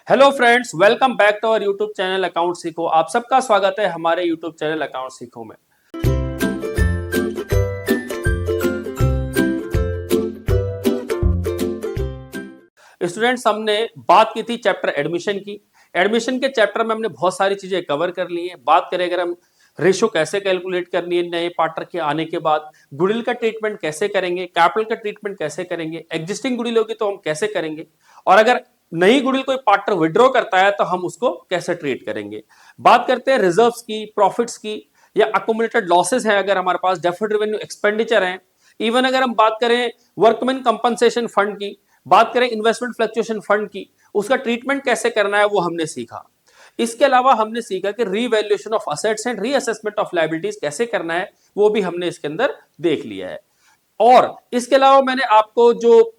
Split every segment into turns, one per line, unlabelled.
Hello friends, welcome back to our YouTube channel account सीखो। आप सबका स्वागत है हमारे यूट्यूब चैनल अकाउंट सीखो में। स्टूडेंट्स, हमने बात की थी चैप्टर एडमिशन की। एडमिशन के चैप्टर में हमने बहुत सारी चीजें कवर कर ली है। बात करें अगर हम रेशो कैसे कैलकुलेट करनी है नए पार्टनर के आने के बाद, गुडिल का ट्रीटमेंट कैसे करेंगे, कैपिटल का ट्रीटमेंट कैसे करेंगे, एग्जिस्टिंग गुडिल होगी तो हम कैसे करेंगे, और अगर नई गुडिल कोई पार्टनर विड्रॉ करता है तो हम उसको कैसे ट्रीट करेंगे। बात करते हैं रिजर्व्स की, प्रॉफिट्स की, या अकोमुलेटेड लॉसेस है अगर हमारे पास, डेफर्ड रेवेन्यू एक्सपेंडिचर है, इवन अगर हम बात करें वर्कमैन कंपनसेशन फंड की, बात करें इन्वेस्टमेंट फ्लक्चुएशन फंड की, उसका ट्रीटमेंट कैसे करना है वो हमने सीखा। इसके अलावा हमने सीखा कि revaluation of assets and reassessment of liabilities कैसे करना है, वो भी हमने इसके अंदर देख लिया है। और इसके अलावा मैंने आपको जो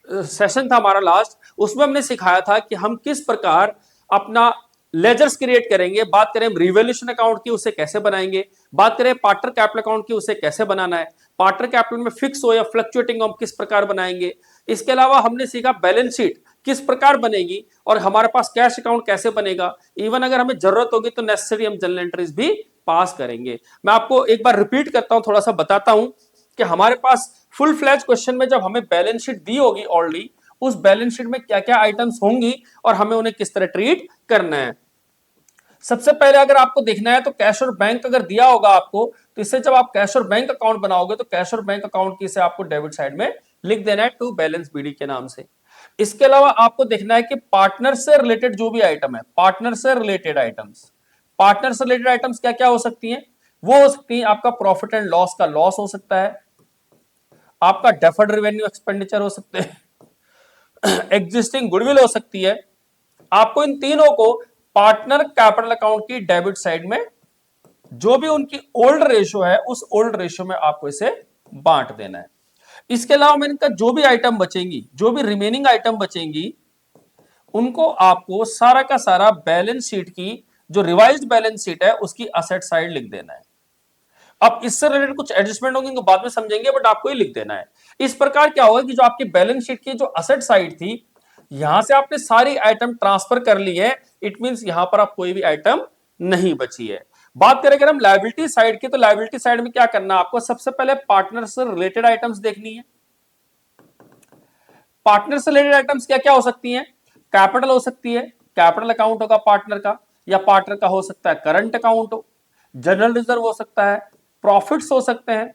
सेशन था हमारा लास्ट, उसमें हमने सिखाया था कि हम किस प्रकार अपना लेजर्स क्रिएट करेंगे। बात करें रिवैल्यूएशन अकाउंट की, उसे कैसे बनाएंगे। बात करें पार्टनर कैपिटल अकाउंट की, उसे कैसे बनाना है। पार्टनर कैपिटल में फिक्स हो या फ्लक्चुएटिंग हम किस प्रकार बनाएंगे। इसके अलावा हमने सीखा बैलेंस शीट किस प्रकार बनेगी और हमारे पास कैश अकाउंट कैसे बनेगा। इवन अगर हमें जरूरत होगी तो नेसेसरी हम जर्नल एंट्रीज भी पास करेंगे। मैं आपको एक बार रिपीट करता हूं, थोड़ा सा बताता हूं कि हमारे पास फुल फ्लैज क्वेश्चन में जब हमें बैलेंस शीट दी होगी ऑलरेडी, उस बैलेंस शीट में क्या क्या आइटम्स होंगी और हमें उन्हें किस तरह ट्रीट करना है। सबसे पहले अगर आपको देखना है तो कैश और बैंक अगर दिया होगा आपको, तो इससे जब आप कैश और बैंक अकाउंट बनाओगे तो कैश और बैंक अकाउंट की से आपको डेबिट साइड में लिख देना है टू बैलेंस बीडी के नाम से। इसके अलावा आपको देखना है कि पार्टनर से रिलेटेड जो भी आइटम है, पार्टनर से रिलेटेड आइटम्स, पार्टनर से रिलेटेड आइटम्स क्या क्या हो सकती हैं। वो हो सकती है आपका प्रॉफिट एंड लॉस का लॉस हो सकता है, आपका डेफर्ड रेवेन्यू एक्सपेंडिचर हो सकते हैं, एग्जिस्टिंग गुडविल हो सकती है। आपको इन तीनों को पार्टनर कैपिटल अकाउंट की डेबिट साइड में जो भी उनकी ओल्ड रेशियो है, उस ओल्ड रेशियो में आपको इसे बांट देना है। इसके अलावा मैंने कहा जो भी आइटम बचेंगी, जो भी रिमेनिंग आइटम बचेंगी, उनको आपको सारा का सारा बैलेंस शीट की जो रिवाइज्ड बैलेंस शीट है उसकी असेट साइड लिख देना है। अब इससे रिलेटेड कुछ एडजस्टमेंट होंगे तो बाद में समझेंगे, बट आपको ही लिख देना है। इस प्रकार क्या होगा कि जो आपकी बैलेंस शीट की जो असेट साइड थी, यहां से आपने सारी आइटम ट्रांसफर कर ली है। इट मींस यहां पर आप कोई भी आइटम नहीं बची है। बात करें अगर हम लायबिलिटी साइड की, तो लायबिलिटी साइड में क्या करना है आपको, सबसे पहले पार्टनर से रिलेटेड आइटम्स देखनी है। पार्टनर से रिलेटेड आइटम्स क्या क्या हो सकती हैं। कैपिटल हो सकती है, कैपिटल अकाउंट होगा पार्टनर का, या पार्टनर का हो सकता है करंट अकाउंट हो, जनरल रिजर्व हो सकता है, प्रॉफिट्स हो सकते हैं,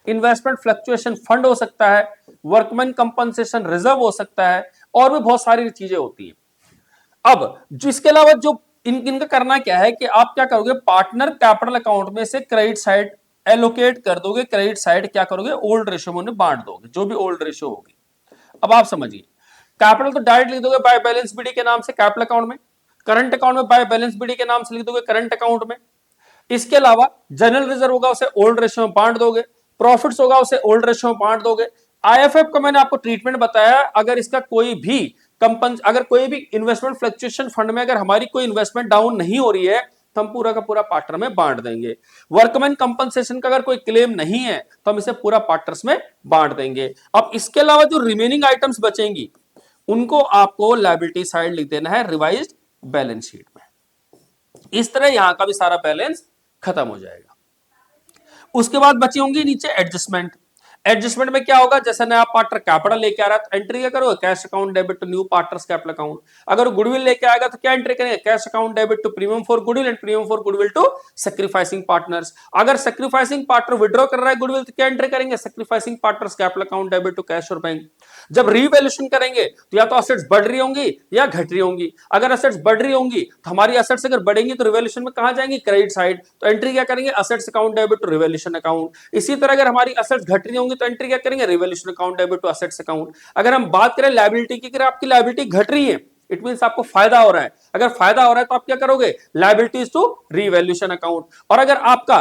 इन्वेस्टमेंट फ्लक्चुएशन फंड हो सकता है, वर्कमैन कंपनसेशन रिजर्व हो सकता है, और भी बहुत सारी चीजें होती हैं। अब जिसके अलावा जो इनका करना क्या है कि आप क्या करोगे, पार्टनर कैपिटल अकाउंट में से क्रेडिट साइड एलोकेट कर दोगे। क्रेडिट साइड क्या करोगे, ओल्ड रेशियो में उन्हें बांट दोगे, जो भी ओल्ड रेशियो होगी। अब आप समझिए, कैपिटल तो डायरेक्ट लिख दोगे बाय बैलेंस बीडी के नाम से कैपिटल अकाउंट में, करंट अकाउंट में बाय बैलेंस बीडी के नाम से लिख दोगे करंट अकाउंट में। इसके अलावा जनरल रिजर्व होगा उसे ओल्ड रेशियो में बांट दोगे, प्रॉफिट्स होगा उसे ओल्ड रेशियो में बांट दोगे। आईएफएफ का मैंने आपको ट्रीटमेंट बताया, अगर इसका कोई भी अगर कोई भी इन्वेस्टमेंट फ्लक्चुएशन फंड में अगर हमारी कोई इन्वेस्टमेंट डाउन नहीं हो रही है तो हम पूरा का पूरा पार्टनर में बांट देंगे। वर्कमैन कंपनसेशन का अगर कोई क्लेम नहीं है तो हम इसे पूरा पार्टनर्स में बांट देंगे। अब इसके अलावा जो रिमेनिंग आइटम्स बचेंगी उनको आपको लायबिलिटी साइड लिख देना है रिवाइज्ड बैलेंस शीट में। इस तरह यहां का भी सारा बैलेंस खत्म हो जाएगा। उसके बाद बची होंगी नीचे एडजस्टमेंट। एडजस्टमेंट में क्या होगा, जैसे नया पार्टनर कैपिटल लेके आ रहा है तो एंट्री क्या करोगे, cash account debit to new partners capital account. अगर गुडविल लेके आएगा तो क्या एंट्री करेंगे, cash account debit to premium for goodwill and premium for goodwill to sacrificing partners. अगर सैक्रिफाइसिंग पार्टनर विड्रॉ कर रहा है गुडविल तो क्या एंट्री करेंगे, sacrificing partners capital account debit to cash और बैंक। जब रीवैल्यूएशन करेंगे तो या तो असेट्स बढ़ रही होंगी या घट रही होंगी। अगर असेट्स बढ़ रही होंगी तो हमारी असेट्स अगर बढ़ेंगी तो रिवैल्यूएशन में कहां जाएंगी, क्रेडिट साइड, तो एंट्री क्या करेंगे, assets account debit to revaluation account. इसी तरह अगर हमारी असेट्स घट रही होंगी तो एंट्री क्या करेंगे, revaluation account debit to assets account. अगर हम बात करें लायबिलिटी की, अगर आपकी लायबिलिटी घट रही है इट मींस आपको फायदा हो रहा है। अगर फायदा हो रहा है तो आप क्या करोगे, लायबिलिटीज टू रिवैल्यूएशन अकाउंट। और अगर आपका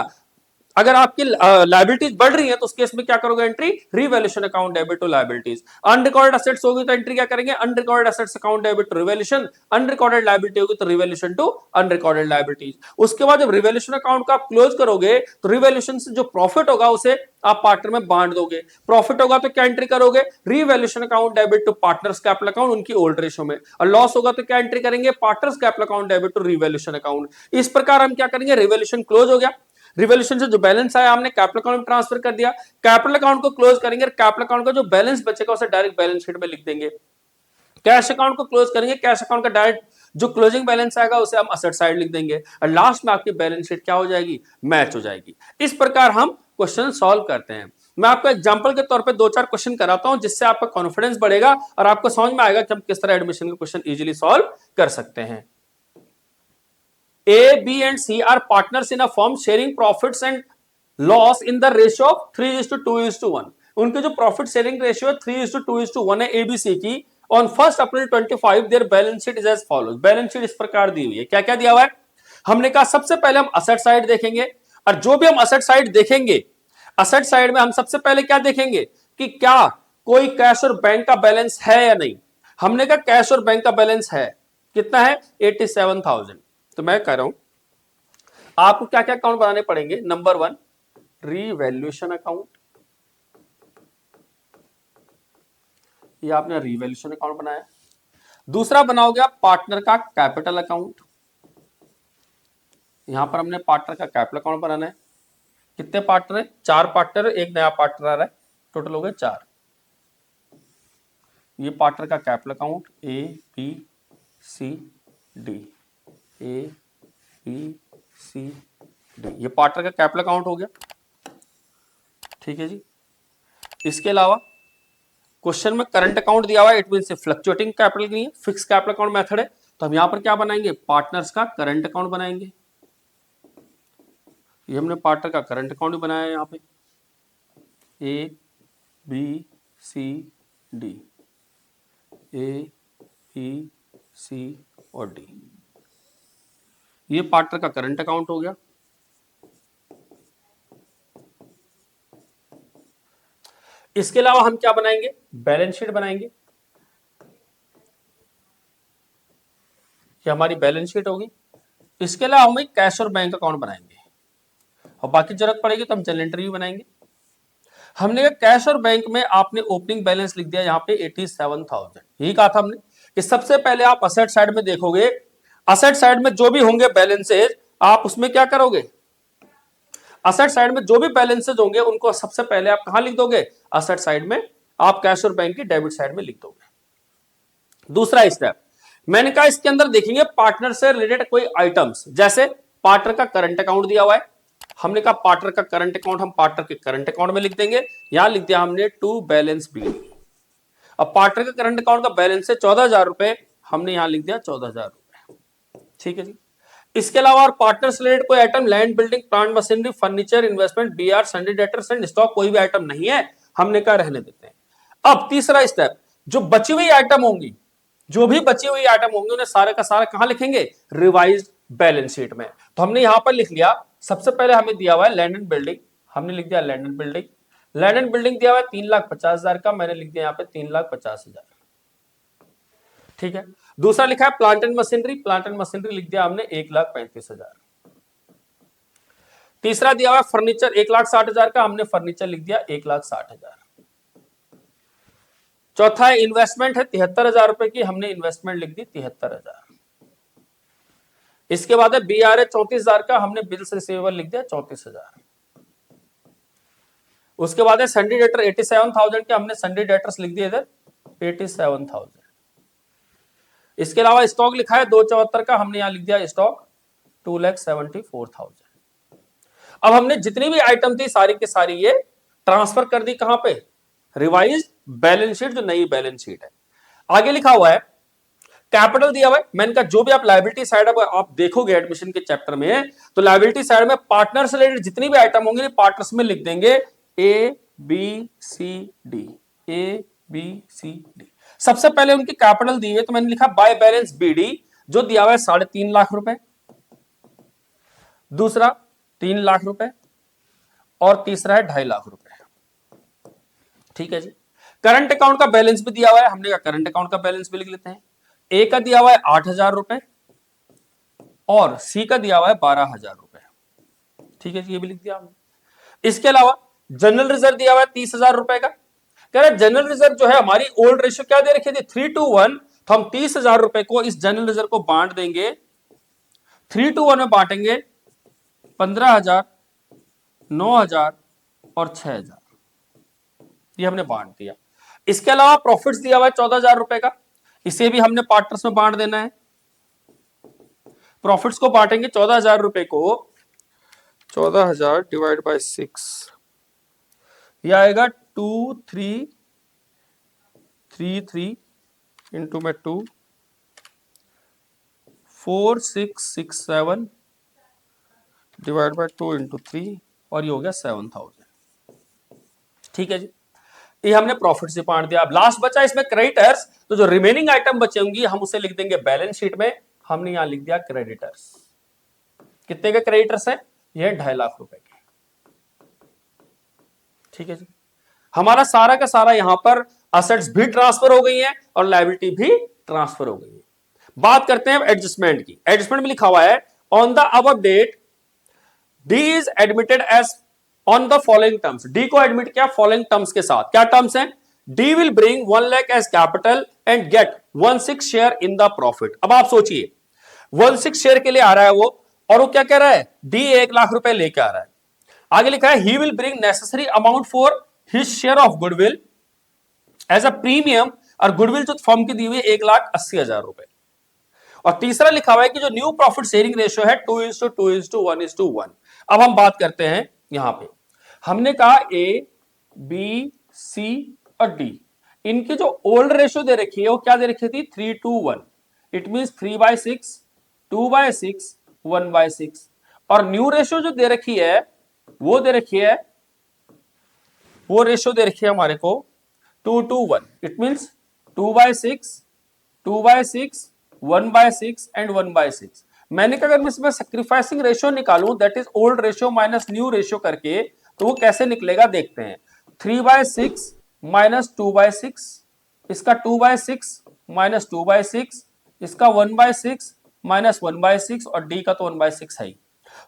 अगर आपकी लायबिलिटीज बढ़ रही है तो उस केस में क्या करोगे entry, revaluation account debit to liabilities. Unrecorded assets होगी तो एंट्री क्या करेंगे, unrecorded assets account debit to revaluation, unrecorded liability होगी तो रिवैल्यूएशन टू अनरिकॉर्डेड लायबिलिटीज। उसके बाद जब रिवैल्यूएशन अकाउंट का आप क्लोज करोगे तो रिवैल्यूएशन से जो प्रॉफिट होगा उसे आप पार्टनर में बांट दोगे। प्रॉफिट होगा तो क्या एंट्री करोगे, revaluation account debit to partners capital account उनकी ओल्ड रेशो में, और लॉस होगा तो क्या एंट्री करेंगे, partners capital account debit to revaluation account. इस प्रकार हम क्या करेंगे, रिवैल्यूएशन क्लोज हो गया, रिवॉल्यूशन से जो बैलेंस आया हमने कैपिटल अकाउंट में ट्रांसफर कर दिया, कैपिटल अकाउंट को क्लोज करेंगे, कैपिटल अकाउंट का जो बैलेंस बचेगा उसे डायरेक्ट बैलेंस शीट में लिख देंगे। कैश अकाउंट को क्लोज करेंगे, कैश अकाउंट का डायरेक्ट जो क्लोजिंग बैलेंस आएगा उसे हम असेट साइड लिख देंगे, और लास्ट में आपकी बैलेंस शीट क्या हो जाएगी, मैच हो जाएगी। इस प्रकार हम क्वेश्चन सॉल्व करते हैं। मैं आपको एग्जांपल के तौर पे 2-4 क्वेश्चन कराता हूं जिससे आपका कॉन्फिडेंस बढ़ेगा और आपको समझ में आएगा कि हम किस तरह एडमिशन के क्वेश्चन इजीली सॉल्व कर सकते हैं। A, B and C are partners in a firm sharing profits and loss in the ratio of 3:2:1। उनके जो प्रॉफिट शेयरिंग रेशियो 3:2:1 है ABC की। On 1 April 25 their balance sheet is as follows. Balance sheet इस प्रकार दी हुई है, क्या क्या दिया हुआ है, हमने कहा सबसे पहले हम असेट साइड देखेंगे, और जो भी हम असेट साइड देखेंगे, असेट साइड में हम सबसे पहले क्या देखेंगे कि क्या कोई कैश और बैंक का बैलेंस है या नहीं। हमने कहा कैश और बैंक का बैलेंस है, कितना है 87,000। तो मैं कह रहा हूं आपको क्या क्या अकाउंट बनाने पड़ेंगे। नंबर 1 रीवैल्यूएशन अकाउंट, ये आपने रीवैल्यूएशन अकाउंट बनाया। दूसरा बनाओगे आप पार्टनर का कैपिटल अकाउंट, यहां पर हमने पार्टनर का कैपिटल अकाउंट बनाना है। कितने पार्टनर है, 4 पार्टनर, एक नया पार्टनर आ रहा है, टोटल हो गए 4। ये पार्टनर का capital account A B C D, A B C D, ये पार्टनर का कैपिटल अकाउंट हो गया, ठीक है जी। इसके अलावा क्वेश्चन में करंट अकाउंट दिया हुआ है, इट मीन से फ्लक्चुएटिंग कैपिटल नहीं है, फिक्स कैपिटल अकाउंट मेथड है, तो हम यहां पर क्या बनाएंगे, पार्टनर्स का करंट अकाउंट बनाएंगे। ये हमने पार्टनर का करंट अकाउंट बनाया है यहां पे, A B C D, A B C और D, ये पार्टनर का करंट अकाउंट हो गया। इसके अलावा हम क्या बनाएंगे, बैलेंस शीट बनाएंगे, ये हमारी बैलेंस शीट होगी। इसके अलावा हम एक कैश और बैंक अकाउंट बनाएंगे, और बाकी जरूरत पड़ेगी तो हम जनरल एंट्री भी बनाएंगे। हमने कहा कैश और बैंक में आपने ओपनिंग बैलेंस लिख दिया यहाँ पे 87,000। यही कहा था हमने कि सबसे पहले आप असेट साइड में देखोगे, असेट साइड में जो भी होंगे बैलेंसेज आप उसमें क्या करोगे, असेट साइड में जो भी बैलेंसेज होंगे उनको सबसे पहले आप कहां लिख दोगे, असेट साइड में, आप कैश और बैंक की डेबिट साइड में लिख दोगे। दूसरा स्टेप मैंने कहा इसके अंदर देखेंगे पार्टनर से रिलेटेड कोई आइटम्स, जैसे पार्टनर का करंट अकाउंट दिया हुआ है, हमने कहा पार्टनर का करंट अकाउंट हम पार्टनर के करंट अकाउंट में लिख देंगे, यहां लिख दिया हमने टू बैलेंस बी। अब पार्टनर का करंट अकाउंट का बैलेंस है 14,000 रुपए, हमने यहां लिख दिया 14,000 रुपए, ठीक है जी। इसके अलावा और पार्टनर से रिलेटेड कोई item, land building plant machinery furniture investment BR sundry debtors and stock, कोई भी आइटम नहीं है, हमने कहा रहने देते हैं। अब तीसरा स्टेप, जो बची हुई आइटम होंगी, जो भी बची हुई आइटम होंगे उन्हें सारे का सारा कहां लिखेंगे, रिवाइज्ड बैलेंस शीट में। तो हमने यहां पर लिख लिया, सबसे पहले हमें दिया हुआ है लैंड एंड बिल्डिंग, हमने लिख दिया land and building. Land and building दिया हुआ है 3,50,000 का, मैंने लिख दिया यहां पे 3,50,000, ठीक है। दूसरा लिखा है plant and machinery, plant and machinery लिख दिया हमने 1,35,000। तीसरा दिया हुआ फर्नीचर 1,60,000 का, हमने फर्नीचर लिख दिया 1,60,000। चौथा है इन्वेस्टमेंट है 73,000 रुपए की, हमने इन्वेस्टमेंट लिख दी 73,000। इसके बाद है बीआर है 34,000 का, हमने बिल्स रिसीवेबल लिख दिया 34,000। उसके बाद है सन्डी डेटर 87,000 के, हमने सन्डी डेटर्स लिख दिए इधर 87,000। इसके अलावा स्टॉक लिखा है 274 का, हमने यहां लिख दिया स्टॉक 2,74,000। अब हमने जितनी भी आइटम थी सारी की सारी ये ट्रांसफर कर दी कहां पे, रिवाइज बैलेंस शीट, जो नई बैलेंस शीट है। आगे लिखा हुआ है कैपिटल दिया हुआ है, मैंने कहा जो भी आप लायबिलिटी साइड आप देखोगे एडमिशन के चैप्टर में, तो लायबिलिटी साइड में पार्टनर से रिलेटेड जितनी भी आइटम होंगे पार्टनर्स में लिख देंगे A B C D, A B C D। सबसे पहले उनकी कैपिटल दी हुई है, तो मैंने लिखा बाय बैलेंस BD, जो दिया हुआ है 3.5 लाख रुपए। दूसरा 3 लाख रुपए, और तीसरा है 2.5 लाख रुपए। ठीक है जी। करंट अकाउंट का बैलेंस भी दिया हुआ है, हमने कहा करंट अकाउंट का बैलेंस भी लिख लेते हैं। ए का दिया हुआ है 8,000 रुपए और सी का दिया हुआ है 12,000 रुपए। ठीक है जी, ये भी लिख दिया हमने। इसके अलावा जनरल रिजर्व दिया हुआ है 30,000 रुपए का। कह रहे जनरल रिजर्व जो है हमारी ओल्ड रेशियो क्या दे रखी थी 3:1, तो हम 30,000 रुपए को इस जनरल रिजर्व को बांट देंगे, 3:1 में बांटेंगे 15,000, 9,000 और 6,000, ये हमने बांट दिया। इसके अलावा प्रॉफिट्स दिया हुआ है 14,000 रुपए का, इसे भी हमने पार्टनर्स में बांट देना है। प्रॉफिट्स को बांटेंगे 14,000 रुपए को, 14,000 डिवाइड बाय 6, यह आएगा 2,333 इंटू में 2, 4,667 डिवाइड बाय 2 इंटू 3, और ये हो गया 7,000। ठीक है जी, ये हमने प्रॉफिट से बांट दिया। अब लास्ट बचा इसमें क्रेडिटर्स, तो जो रिमेनिंग आइटम बचेंगी हम उसे लिख देंगे बैलेंस शीट में। हमने यहां लिख दिया क्रेडिटर्स। कितने के क्रेडिटर्स हैं? ये 2.5 लाख रुपए के। ठीक है जी, हमारा सारा का सारा यहां पर असेट्स भी ट्रांसफर हो गई हैं और लायबिलिटी भी ट्रांसफर हो गई है। बात करते हैं एडजस्टमेंट की। एडजस्टमेंट में लिखा हुआ है on the above date D is admitted as on the following terms. D को एडमिट किया फॉलोइंग टर्म्स के साथ। क्या टर्म्स हैं? D will bring 1 lakh as capital and get 1/6 share in the profit. अब आप सोचिए 1/6 शेयर के लिए आ रहा है वो, और वो क्या कह रहा है? डी 1 लाख रुपए लेके आ रहा है। आगे लिखा है he will bring necessary amount for his share of goodwill as a premium, और गुडविल जो फर्म की दी हुई है 1,80,000 रुपए। और तीसरा लिखा हुआ है कि जो न्यू प्रॉफिट शेयरिंग रेशियो है 2:2:1:1। अब हम बात करते हैं यहां पे, हमने कहा ए, बी, सी और डी, इनकी जो ओल्ड रेशियो दे रखी है वो क्या दे रखी थी? 3:1। It mean 3/6, 2/6, 1/6। और न्यू रेशियो जो दे रखी है वो दे रखी है, वो रेशियो दे रखी है हमारे को 2:1। It means 2/6, 2/6, 1/6 and 1/6। मैंने कहा अगर मैं इसमें सैक्रिफाइसिंग रेशियो निकालूं, that is old ratio minus new ratio करके, तो वो कैसे निकलेगा देखते हैं। 3/6 माइनस 2/6, इसका 2/6 माइनस 2/6, इसका 1/6 माइनस 1/6, और डी का तो 1/6 है ही।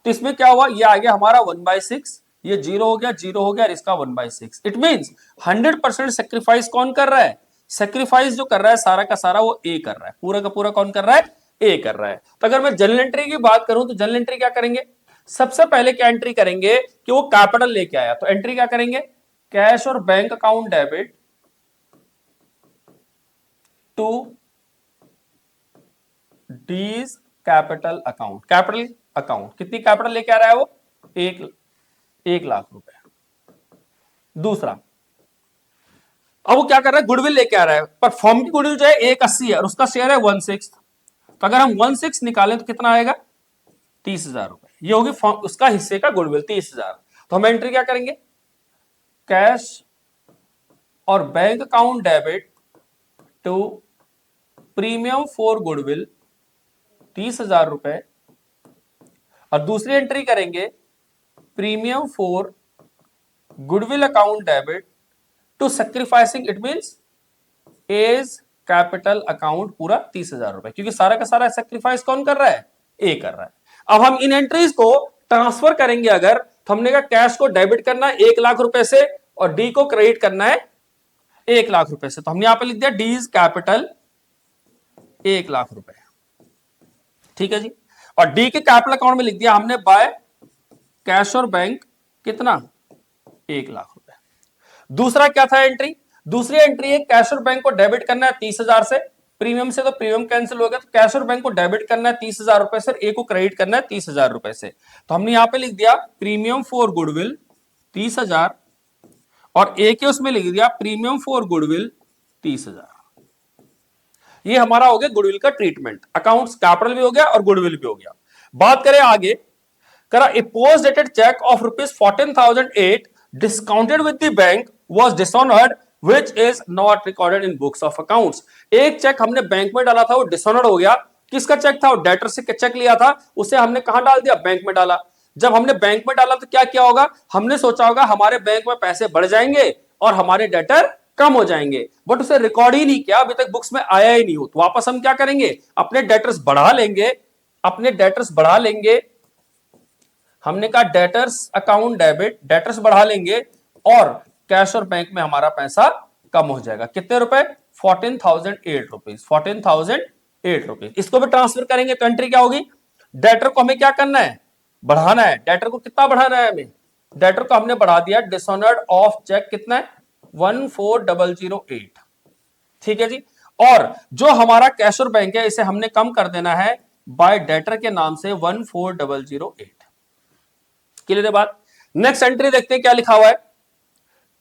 तो इसमें क्या हुआ? ये आ गया हमारा 1/6, ये 0 हो गया, 0 हो गया, और इसका 1/6। इट मींस 100% सेक्रीफाइस कौन कर रहा है? सेक्रीफाइस जो कर रहा है सारा का सारा वो ए कर रहा है। पूरा का पूरा कौन कर रहा है? ए कर रहा है। तो अगर मैं जनरल एंट्री की बात करूं तो जनरल एंट्री क्या करेंगे? सबसे पहले क्या एंट्री करेंगे कि वो कैपिटल लेके आया, तो एंट्री क्या करेंगे? कैश और bank account debit to D's capital account. Capital account कितनी कैपिटल लेके आ रहा है वो? 1 लाख रुपए। दूसरा, अब वो क्या कर रहा है? गुडविल लेके आ रहा है, पर फर्म की गुडविल जो है 180 है और उसका शेयर है 1/6। तो अगर हम 1/6 निकालें तो कितना आएगा? 30,000 रुपए। ये होगी उसका हिस्से का गुडविल 30,000। तो हम एंट्री क्या करेंगे? कैश और bank account debit to premium for goodwill 30,000 रुपए, और दूसरी एंट्री करेंगे premium for goodwill account debit to sacrificing, it means as capital account पूरा 30,000 रुपए, क्योंकि सारा का सारा सैक्रिफाइस कौन कर रहा है? ए कर रहा है। अब हम इन एंट्रीज को ट्रांसफर करेंगे अगर, तो हमने कहा कैश को डेबिट करना है 1 लाख रुपए से और डी को क्रेडिट करना है 1 लाख रुपए से। तो हमने यहां पे लिख दिया डी इज कैपिटल 1 लाख रुपए। ठीक है जी, और डी के कैपिटल अकाउंट में लिख दिया हमने बाय कैश और बैंक कितना? 1 लाख रुपए। दूसरा क्या था एंट्री? दूसरी एंट्री है कैश और बैंक को डेबिट करना है 30,000 से, प्रीमियम से तो प्रीमियम कैंसिल हो गया, तो कैश और बैंक को डेबिट करना है 30,000 रुपए से, ए को क्रेडिट करना है 30,000 रुपए से। तो हमने यहां पे लिख दिया प्रीमियम फॉर गुडविल 30,000 और ए के उसमें लिख दिया प्रीमियम फॉर गुडविल 30,000। ये हमारा हो गया गुडविल का ट्रीटमेंट। अकाउंट्स कैपिटल भी हो गया और गुडविल भी हो गया। बात करें आगे, करा a post dated cheque of ₹14,008 discounted with the bank was dishonoured which is not recorded in books of accounts. एक चेक हमने बैंक में डाला था, वो डिसऑनर्ड हो गया। किसका चेक था? वो डेटर से चेक लिया था, उसे हमने कहां डाल दिया? बैंक में डाला। जब हमने बैंक में डाला तो क्या किया होगा, हमने सोचा होगा हमारे बैंक में पैसे बढ़ जाएंगे और हमारे डेटर कम हो जाएंगे, बट उसे रिकॉर्ड ही नहीं किया, अभी तक बुक्स में आया ही नहीं हो। तो वापस हम क्या करेंगे, अपने डेटर्स बढ़ा लेंगे, अपने डेटर्स बढ़ा लेंगे। हमने कहा डेटर्स अकाउंट डेबिट, डेटर्स बढ़ा लेंगे और कैश और बैंक में हमारा पैसा कम हो जाएगा। कितने रुपए, 14,008 रुपीज, 14,008 रुपीज। इसको भी ट्रांसफर करेंगे तो एंट्री क्या होगी, डेटर को हमें क्या करना है, बढ़ाना है। डेटर को कितना बढ़ाना है हमें, डेटर को हमने बढ़ा दिया, डिसऑनर्ड ऑफ चेक कितना है, 14,008। ठीक है जी। और जो हमारा कैश और बैंक है इसे हमने कम कर देना है बाय डेटर के नाम से 14,008। क्लियर है बात। नेक्स्ट एंट्री देखते हैं क्या लिखा हुआ है।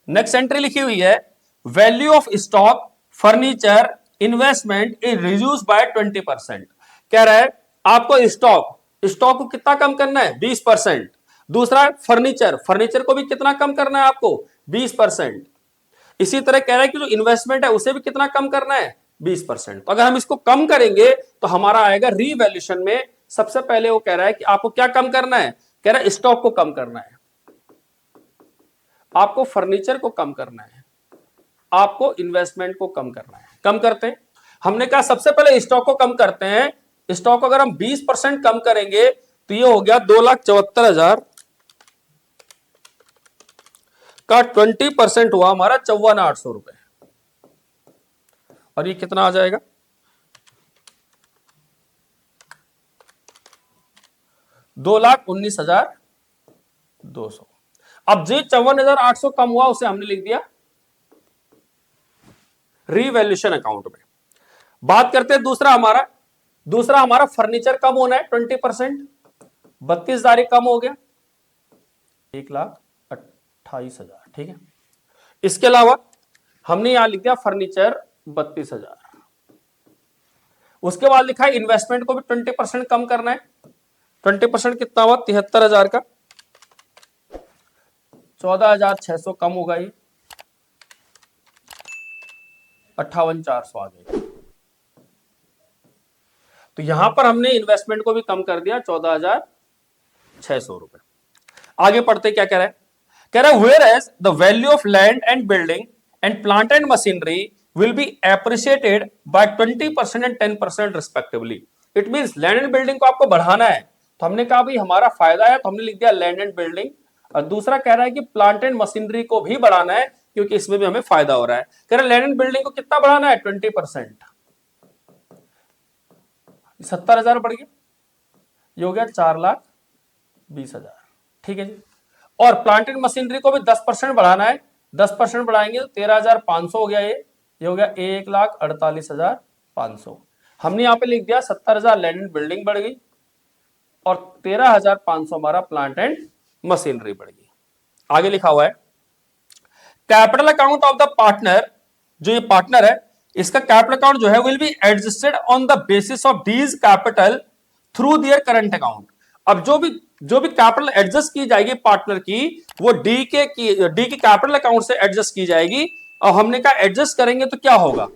नेक्स्ट एंट्री लिखी हुई है, value of stock furniture investment is reduce by 20%। कह रहा है आपको स्टॉक को कितना कम करना है, 20%। दूसरा फर्नीचर को भी कितना कम करना है आपको, 20%। इसी तरह कह रहा है कि जो इन्वेस्टमेंट है उसे भी कितना कम करना है, 20%। तो अगर हम इसको कम करेंगे तो हमारा आएगा रीवैल्यूएशन में। सबसे पहले वो कह रहा है कि आपको क्या कम करना है, कह रहा है स्टॉक को कम करना है, आपको फर्नीचर को कम करना है, आपको इन्वेस्टमेंट को कम करना है। कम करते हैं, हमने कहा सबसे पहले स्टॉक को कम करते हैं। स्टॉक को अगर हम 20% कम करेंगे तो ये हो गया 2,74,000 का 20% हुआ हमारा 54,800 रुपए। और ये कितना आ जाएगा, 2,19,200। अब जो 54,800 कम हुआ उसे हमने लिख दिया रीवैल्यूएशन अकाउंट में। बात करते हैं दूसरा हमारा फर्नीचर कम होना है 20%, 32,000 कम हो गया, 1,28,000। ठीक है। इसके अलावा हमने यहां लिख दिया फर्नीचर 32,000। उसके बाद लिखा है इन्वेस्टमेंट को भी 20% कम करना है। 20% कितना हुआ, 73,000 का 14,600 कम होगा, ये 58,400 आ गई। तो यहां पर हमने इन्वेस्टमेंट को भी कम कर दिया, 14,600 रुपए। आगे पढ़ते क्या कह रहा है, कह रहा है whereas the value of land and building and plant and machinery will be appreciated by 20% and 10% respectively. It means land and building को आपको बढ़ाना है, तो हमने कहा भाई हमारा फायदा है तो हमने लिख दिया लैंड एंड बिल्डिंग। और दूसरा कह रहा है कि प्लांट एंड मशीनरी को भी बढ़ाना है क्योंकि इसमें भी हमें फायदा हो रहा है। कह रहा है लैंड एंड बिल्डिंग को कितना बढ़ाना है, 20%, 70,000 बढ़ गया, ये हो गया 4,20,000। ठीक है जी। और प्लांट एंड मशीनरी को भी 10% बढ़ाना है, 10% बढ़ाएंगे तो 13,500 हो गया, ये हो गया 1,48,500। हमने यहां पे लिख दिया 70,000 लैंड एंड बिल्डिंग बढ़ गई और 13,500 हमारा प्लांट एंड मशीनरी बढ़ गई। आगे लिखा हुआ है capital account of the partner, जो ये पार्टनर है इसका कैपिटल अकाउंट जो है will be adjusted on the basis of these capital through their current account. अब जो भी कैपिटल एडजस्ट की जाएगी पार्टनर की, वो डी के कैपिटल अकाउंट से एडजस्ट की जाएगी। और हमने कहा एडजस्ट करेंगे तो क्या होगा,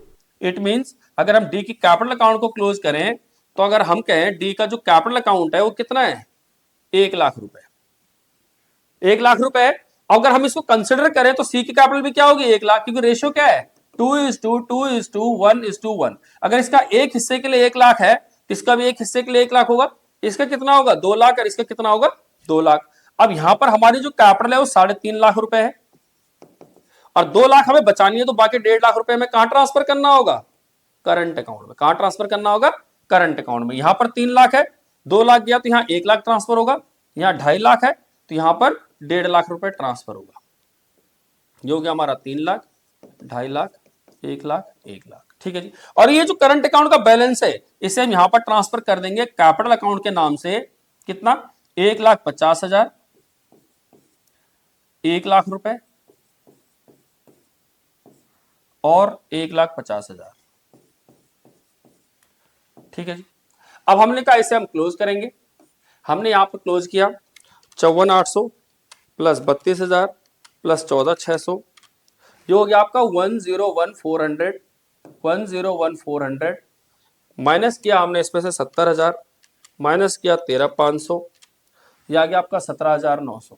इट मींस अगर हम डी की कैपिटल अकाउंट को क्लोज करें तो अगर हम कहें डी का जो कैपिटल अकाउंट है वो कितना है, 1,00,000 रुपए, 1,00,000 रुपए है। अगर हम इसको कंसिडर करें तो सी की कैपिटल भी क्या होगी, 1,00,000, क्योंकि रेशियो क्या है, 2:1:1। अगर इसका एक हिस्से के लिए 1,00,000 है तो इसका भी एक हिस्से के लिए 1,00,000 होगा। इसका कितना होगा, 2,00,000, और इसका कितना होगा, 2,00,000। अब यहां पर हमारी जो कैपिटल है वो 3.5 लाख रुपए है और 2,00,000 हमें बचानी है, तो बाकी 1.5 लाख रुपए में कहां ट्रांसफर करना होगा, करंट अकाउंट में। कहां ट्रांसफर करना होगा, करंट अकाउंट में। यहां पर 3,00,000 है, 2,00,000 गया तो यहां 1,00,000 ट्रांसफर होगा, यहां 2.5 लाख है तो यहां पर 1.5 लाख रुपए ट्रांसफर होगा। जो कि हमारा 3,00,000, 2.5 लाख, 1,00,000, 1,00,000। ठीक है जी। और ये जो करंट अकाउंट का बैलेंस है इसे हम यहां पर ट्रांसफर कर देंगे कैपिटल अकाउंट के नाम से। कितना, 1,50,000, 1,00,000 रुपए और 1,50,000। ठीक है जी। अब हमने कहा इसे हम क्लोज करेंगे। हमने यहां पर क्लोज किया 54,800 प्लस 32,000 प्लस 14,600, ये हो गया आपका 1,01,400। 1,01,400 माइनस किया हमने इसमें से 70,000, माइनस किया 13,500, ये आ गया आपका 17,900।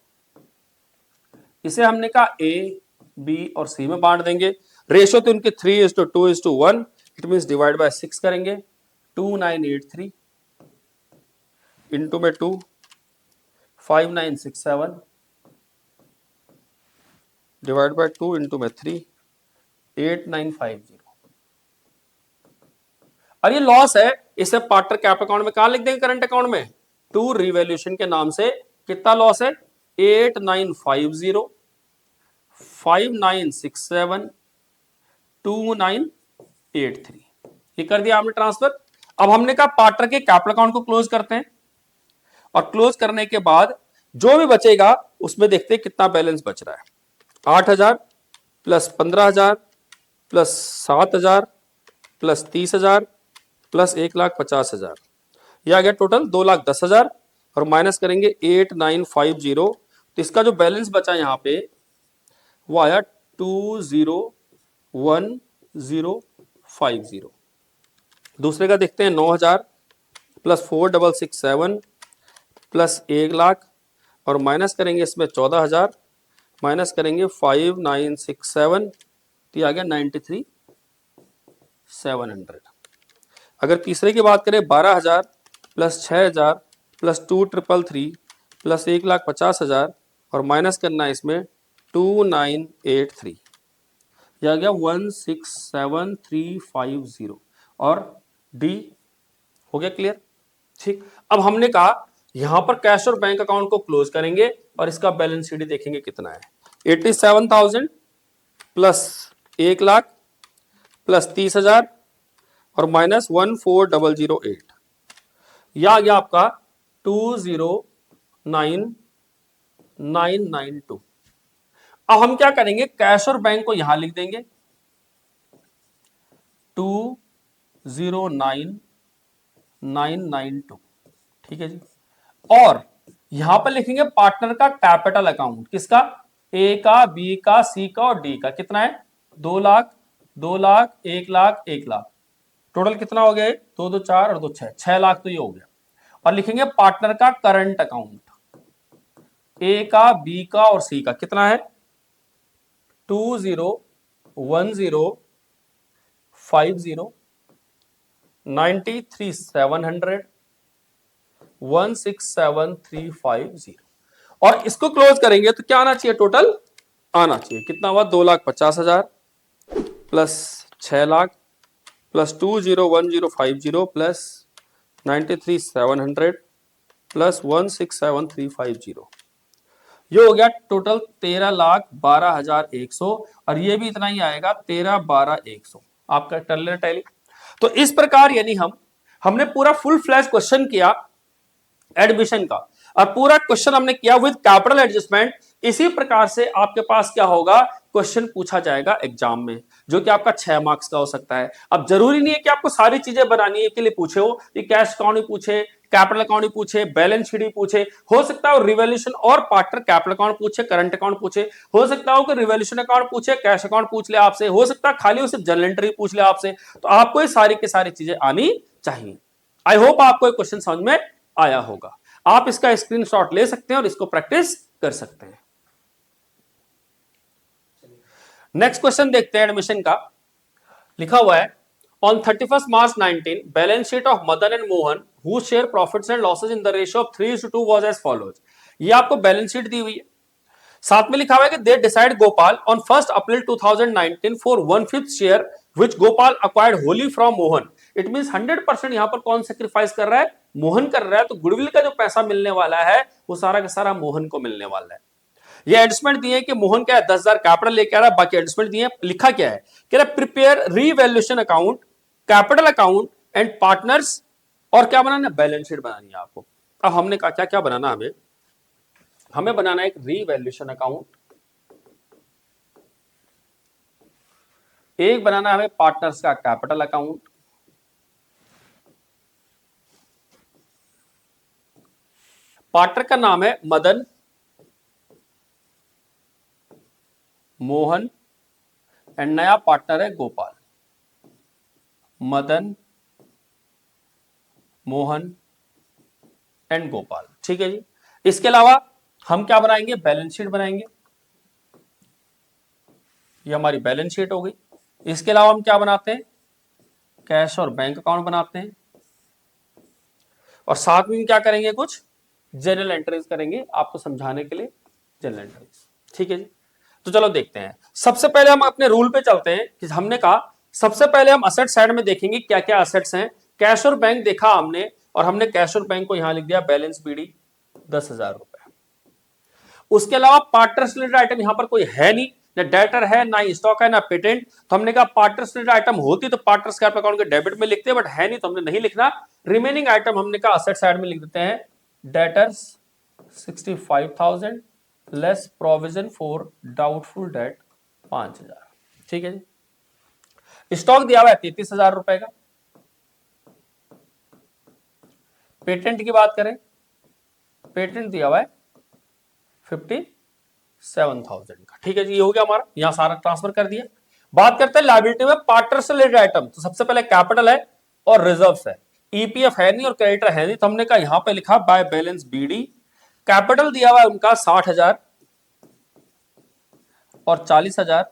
इसे हमने कहा ए, बी और सी में बांट देंगे। रेशियो तो उनके 3:2:1, इट मीन डिवाइड बाय 6 करेंगे। 2983 इंटू में 2, 5967 डिवाइड बाय 2 इंटू में 3, 8950। और ये लॉस है, इसे पार्टनर कैप अकाउंट में कहां लिख देंगे? करंट अकाउंट में। टू रिवैल्यूएशन के नाम से कितना लॉस है? 8950, 5967, 2983। ये कर दिया आपने ट्रांसफर। अब हमने कहा पार्टनर के कैपिटल अकाउंट को क्लोज करते हैं, और क्लोज करने के बाद जो भी बचेगा उसमें देखते हैं कितना बैलेंस बच रहा है। 8,000 प्लस 15,000 प्लस 7,000 प्लस 30,000 प्लस 1,50,000, यह आ गया टोटल 2,10,000, और माइनस करेंगे 8950। तो इसका जो बैलेंस बचा यहां पे वो आया 201,050। दूसरे का देखते हैं 9,000 प्लस 4,667 प्लस 1,00,000, और माइनस करेंगे इसमें 14,000, माइनस करेंगे 5967, तो ये आ गया 93,700। अगर तीसरे की बात करें 12,000 प्लस 6,000 प्लस 2,333 प्लस 1,50,000, और माइनस करना है इसमें 2983, यह आ गया 167350। और डी हो गया क्लियर। ठीक, अब हमने कहा यहां पर कैश और बैंक अकाउंट को क्लोज करेंगे और इसका बैलेंस शीट देखेंगे कितना है। 87,000 प्लस 1,00,000 प्लस 30,000 और माइनस 14,008, यह आ गया आपका 209,992। अब हम क्या करेंगे? कैश और बैंक को यहां लिख देंगे 209,992, ठीक है जी। और यहां पर लिखेंगे पार्टनर का कैपिटल अकाउंट, किसका? ए का, बी का, सी का और डी का। कितना है? 2,00,000, 2,00,000, 1,00,000, 1,00,000, टोटल कितना हो गया? 2 2 4 और 2 6, 6,00,000 तो ये हो गया। और लिखेंगे पार्टनर का करंट अकाउंट, ए का, बी का और सी का। कितना है? 20,1050, 93,700, 167350। और इसको क्लोज करेंगे तो क्या आना चाहिए? टोटल आना चाहिए कितना हुआ? 2,50,000 प्लस 6,00,000 प्लस 20,1050 प्लस 93,700 प्लस 167350, ये हो गया टोटल 13,12,100। और ये भी इतना ही आएगा 13,12,100 आपका टर्नर टैली। तो इस प्रकार यानी हमने पूरा फुल फ्लैश क्वेश्चन किया एडमिशन का, और पूरा क्वेश्चन हमने किया विद कैपिटल एडजस्टमेंट। इसी प्रकार से आपके पास क्या होगा? क्वेश्चन पूछा जाएगा एग्जाम में, जो कि आपका 6 मार्क्स का हो सकता है। अब जरूरी नहीं है कि आपको सारी चीजें बनानी है के लिए पूछे हो, कि कैश अकाउंट ही पूछे, कैपिटल अकाउंट ही पूछे, बैलेंस शीट ही पूछे, हो सकता है रिवॉल्यूशन और पार्टनर कैपिटल अकाउंट पूछे, करंट अकाउंट पूछे, हो सकता हो कि रिवॉल्यूशन अकाउंट पूछे, कैश अकाउंट पूछ ले आपसे, हो सकता है खाली सिर्फ जनरल एंट्री पूछ ले आपसे। तो आपको ये सारी की सारी चीजें आनी चाहिए। आई होप आपको ये क्वेश्चन समझ में आया होगा। आप इसका स्क्रीनशॉट ले सकते हैं और इसको प्रैक्टिस कर सकते हैं। नेक्स्ट क्वेश्चन देखते हैं एडमिशन का। लिखा हुआ है on 31st March 19 balance sheet of Madan and Mohan who share profits and losses in the ratio of 3:2 was as follows. ये आपको बैलेंस शीट दी हुई है, साथ में लिखा हुआ है कि they decide Gopal on 1st April 2019 for 1/5 share which Gopal acquired wholly from Mohan. It means 100% यहां पर कौन सेक्रीफाइस कर रहा है? मोहन कर रहा है। तो गुडविल का जो पैसा मिलने वाला है वो सारा का सारा मोहन को मिलने वाला है। ये एडजस्टमेंट दिए कि मोहन क्या है 10,000 कैपिटल लेके आ रहा है, बाकी एडजस्टमेंट दिए। लिखा क्या है? कह रहा prepare revaluation account, capital account and partners, और क्या बनाना है? बैलेंस शीट बनानी है आपको। अब हमने कहा क्या क्या बनाना, हमें बनाना है एक रीवैल्यूएशन अकाउंट, एक बनाना हमें पार्टनर्स का कैपिटल अकाउंट, पार्टनर का नाम है मदन, मोहन एंड नया पार्टनर है गोपाल। मदन, मोहन एंड गोपाल, ठीक है जी। इसके अलावा हम क्या बनाएंगे, बैलेंस शीट बनाएंगे, ये हमारी बैलेंस शीट हो गई। इसके अलावा हम क्या बनाते हैं, कैश और बैंक अकाउंट बनाते हैं, और साथ में क्या करेंगे, कुछ जनरल एंट्रीज करेंगे आपको समझाने के लिए, जनरल एंट्रीज। ठीक है जी, तो चलो देखते हैं। सबसे पहले हम अपने रूल पे चलते हैं कि हमने कहा सबसे पहले हम असेट साइड में देखेंगे क्या क्या असेट्स हैं। कैश और बैंक देखा हमने, और हमने कैश और बैंक को यहां लिख दिया बैलेंस बीडी 10,000 रुपए। उसके अलावा पार्टनर्स रिलेटेड आइटम यहां पर कोई है नहीं, ना डेटर है, ना स्टॉक है, ना पेटेंट। तो हमने कहा पार्टनर्स रिलेटेड आइटम होती तो पार्टनर्स कैप अकाउंट के डेबिट में लिखते, बट है नहीं तो हमने नहीं लिखना। रिमेनिंग आइटम हमने कहा असेट साइड में लिख देते हैं, debtors 65,000 less provision for doubtful debt 5,000। ठीक है जी। स्टॉक दिया हुआ है 33,000 रुपए का। पेटेंट की बात करें, पेटेंट दिया हुआ है 57,000 का। ठीक है जी, ये हो गया हमारा, यहां सारा ट्रांसफर कर दिया। बात करते हैं लायबिलिटी में पार्टनर से रिलेटेड आइटम। तो सबसे पहले कैपिटल है और रिजर्व्स है, ईपीएफ है नहीं और क्रेडिटर है नहीं, तो हमने कहा यहां पे लिखा बाय बैलेंस बीडी। कैपिटल दिया हुआ है उनका 60,000 और 40,000।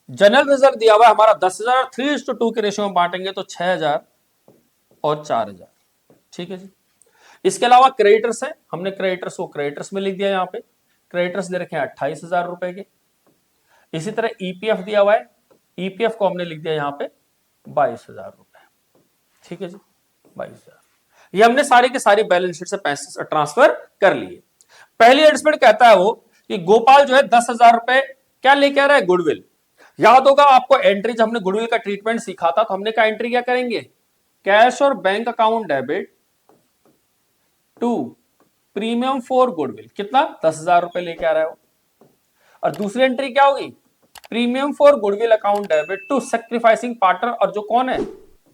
जनरल रिजर्व दिया हुआ है हमारा 10,000, 3:2 के रेशियो में बांटेंगे तो 6,000 और 4,000। ठीक है जी। इसके अलावा क्रेडिटर्स है, हमने क्रेडिटर्स को क्रेडिटर्स में लिख दिया, यहां पे क्रेडिटर्स दे रखे हैं 28,000 रुपए के। इसी तरह ईपीएफ दिया हुआ है, ईपीएफ को हमने लिख दिया यहां पे 22,000 रुपए। ठीक है जी, 22,000। ये हमने सारी की सारी बैलेंस शीट से पैसे ट्रांसफर कर लिए। पहली एडजस्टमेंट कहता है वो कि गोपाल जो है 10,000 रुपए क्या लेके आ रहा है, गुडविल। याद होगा आपको एंट्री, जब हमने गुडविल का ट्रीटमेंट सीखा था तो हमने कहा एंट्री क्या करेंगे, कैश और bank account debit to premium for goodwill. कितना, 10,000 रुपए लेके आ रहा है वो। और दूसरी एंट्री क्या होगी, premium for goodwill account debit to sacrificing partner, और जो कौन है,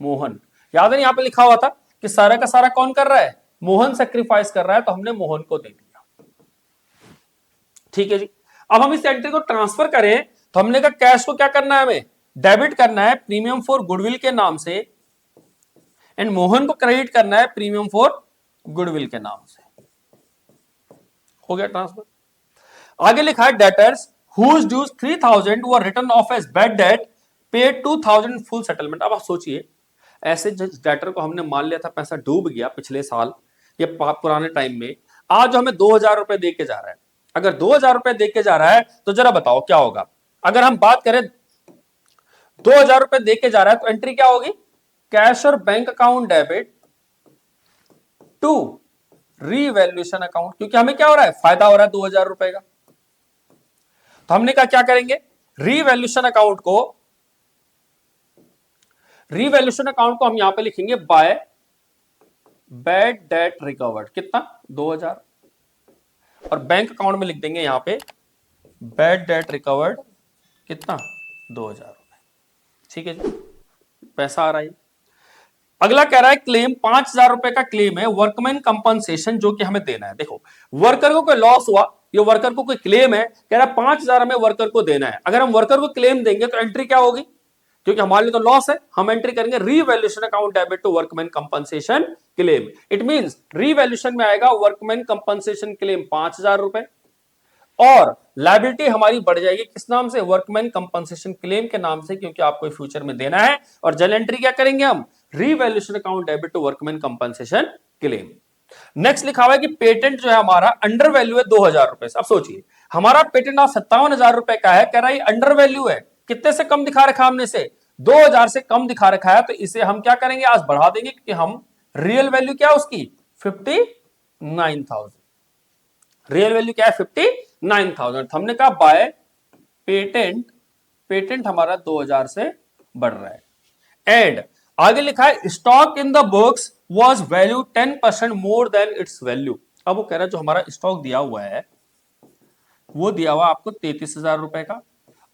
मोहन। याद है यहां पे लिखा हुआ था कि सारा का सारा कौन कर रहा है, मोहन सेक्रीफाइस कर रहा है, तो हमने मोहन को दे दिया। ठीक है जी। अब हम इस एंट्री को ट्रांसफर करें तो हमने कहा कैश को क्या करना है, हमें डेबिट करना है प्रीमियम फॉर गुडविल के नाम से, एंड मोहन को क्रेडिट करना है प्रीमियम फॉर गुडविल के नाम से। हो गया ट्रांसफर। आगे लिखा है debtors whose dues 3,000 were written off as bad debt paid 2,000 full settlement. अब आप सोचिए, ऐसे डेटर को हमने मान लिया था पैसा डूब गया पिछले साल या पुराने टाइम में, आज हमें 2,000 रुपए दे के जा रहा है। अगर 2,000 रुपए दे के जा रहा है तो जरा बताओ क्या होगा। अगर हम बात करें 2,000 रुपए दे के जा रहा है तो एंट्री क्या होगी, कैश और bank account debit to revaluation account, क्योंकि हमें क्या हो रहा है, फायदा हो रहा है 2,000 रुपए का। तो हमने कहा क्या करेंगे, रीवैल्यूएशन अकाउंट को हम यहां पे लिखेंगे बाय बैड डेट रिकवर्ड, कितना 2,000, और बैंक अकाउंट में लिख देंगे यहां पे बैड डेट रिकवर्ड कितना, 2,000 रुपए। ठीक है जी, पैसा आ रहा है। अगला कह रहा है क्लेम 5,000 रुपए का क्लेम है, वर्कमैन कंपनसेशन, जो कि हमें देना है। देखो वर्कर को कोई लॉस हुआ, ये वर्कर को कोई क्लेम है, कह रहा है 5,000 हमें वर्कर को देना है। अगर हम वर्कर को क्लेम देंगे तो एंट्री क्या होगी, क्योंकि हमारे लिए तो लॉस है, हम एंट्री करेंगे revaluation account debit to workman compensation claim. It means revaluation में आएगा वर्कमैन कंपनसेशन क्लेम 5,000 रुपए, और लायबिलिटी हमारी बढ़ जाएगी किस नाम से, वर्कमैन कंपनसेशन क्लेम के नाम से, क्योंकि आपको फ्यूचर में देना है। और जनरल एंट्री क्या करेंगे हम, revaluation account debit to workman compensation claim. Next लिखा हुआ है कि पेटेंट जो है हमारा अंडर वैल्यू है 2,000 रुपए। अब सोचिए हमारा पेटेंट आज 57,000 रुपए का है, कह रहा है अंडर वैल्यू है, कितने से कम दिखा रखा हमने से, 2,000 से कम दिखा रखा है। तो इसे हम क्या करेंगे, आज बढ़ा देंगे, क्योंकि हम रियल वैल्यू क्या है उसकी 59,000, रियल वैल्यू क्या है 59,000। हमने कहा बाय पेटेंट हमारा 2,000 से बढ़ रहा है। एंड आगे लिखा है stock in the books was value 10% more than it's value. अब वो कह रहा है जो हमारा स्टॉक दिया हुआ है वो दिया हुआ आपको 33,000 रुपए का,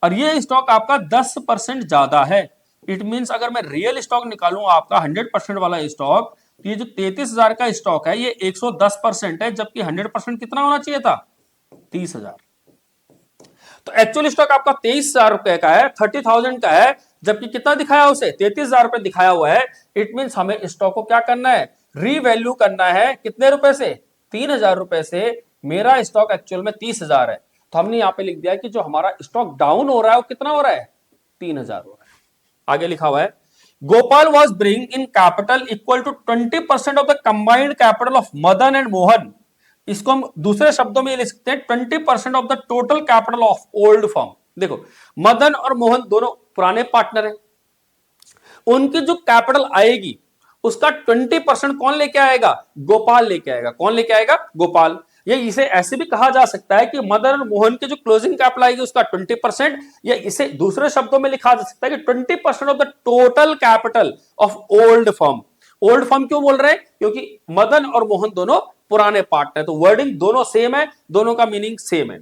और ये स्टॉक आपका 10% ज्यादा है। इट मींस अगर मैं रियल स्टॉक निकालूं आपका 100% वाला स्टॉक, तो ये जो 33,000 का स्टॉक है ये 110% है, जबकि 100% कितना होना चाहिए था, 30,000। तो एक्चुअल स्टॉक आपका 23,000 रुपए का है, 30,000 का है, जबकि कितना दिखाया उसे, 33,000 रुपए दिखाया हुआ है। इट मींस हमें स्टॉक को क्या करना है, रीवैल्यू करना है कितने रुपए से, 3,000 रुपए से। मेरा स्टॉक एक्चुअल में 30,000 है, तो हमने यहां पे लिख दिया कि जो हमारा स्टॉक डाउन हो रहा है वो कितना हो रहा है, 3,000 हो रहा है। आगे लिखा हुआ है Gopal was bring in capital equal to 20% of the combined capital of Madan and Mohan. इसको हम दूसरे शब्दों में लिख सकते हैं 20% of the total capital of old firm. देखो मदन और मोहन दोनों पुराने पार्टनर हैं, उनकी जो कैपिटल आएगी उसका 20% कौन लेके आएगा, गोपाल लेके आएगा। कौन लेके आएगा, गोपाल। या इसे ऐसे भी कहा जा सकता है कि मदन और मोहन की जो क्लोजिंग कैपिटल आएगी उसका 20%, या इसे दूसरे शब्दों में लिखा जा सकता है कि 20% of the total capital of old firm. Old firm क्यों बोल रहे हैं, क्योंकि मदन और मोहन दोनों पुराने पार्टनर, तो वर्डिंग दोनों सेम है, दोनों का मीनिंग सेम है।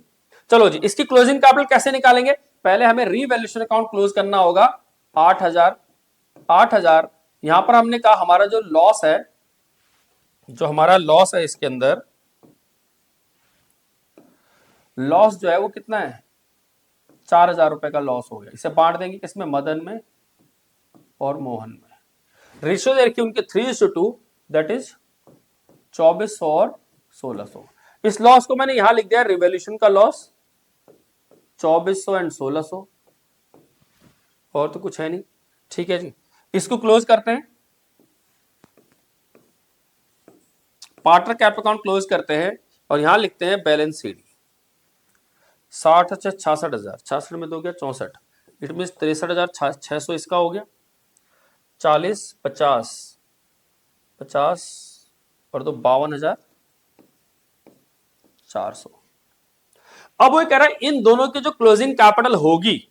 चलो जी, इसकी क्लोजिंग कैपिटल कैसे निकालेंगे, पहले हमें रीवैल्यूएशन अकाउंट क्लोज करना होगा। 8,000 यहां पर हमने कहा हमारा जो लॉस है, जो हमारा लॉस है इसके अंदर लॉस जो है वो कितना है, 4,000 रुपए का लॉस हो गया। इसे बांट देंगे किसमें, मदन में और मोहन में। रेशियो देखिए उनके 3:2, दैट इज 2400 और 1600। इस लॉस को मैंने यहां लिख दिया रिवॉल्यूशन का लॉस 2400 एंड 1600, और तो कुछ है नहीं। ठीक है जी, इसको क्लोज करते हैं, पार्टनर कैपिटल अकाउंट क्लोज करते हैं और यहां लिखते हैं बैलेंस शीट। 60 अच्छा 66,000, 66 में 2 गया 64, इट मीन 63,600 इसका हो गया। 40 50 50 और तो 52,400। अब वो कह रहा है इन दोनों की जो क्लोजिंग कैपिटल होगी,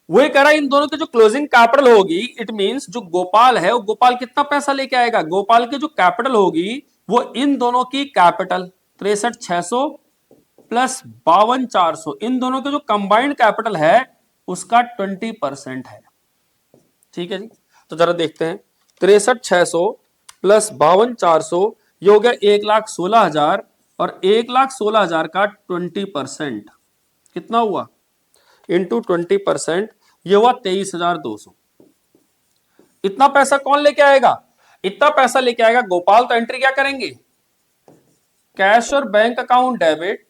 वो कह रहा है इन दोनों की जो क्लोजिंग कैपिटल होगी, इट मींस जो गोपाल है वो गोपाल कितना पैसा लेके आएगा, गोपाल की जो कैपिटल होगी वो इन दोनों की कैपिटल 63,600 प्लस 52,400, इन दोनों के जो कंबाइंड कैपिटल है उसका 20% है। ठीक है जी, तो जरा देखते हैं 63,600 प्लस 52,400 ये हो गया 1,16,000, और 1,16,000 का 20% कितना हुआ, इंटू 20% ये हुआ 23,200। इतना पैसा कौन लेके आएगा, इतना पैसा लेके आएगा गोपाल। तो एंट्री क्या करेंगे, कैश और बैंक अकाउंट डेबिट।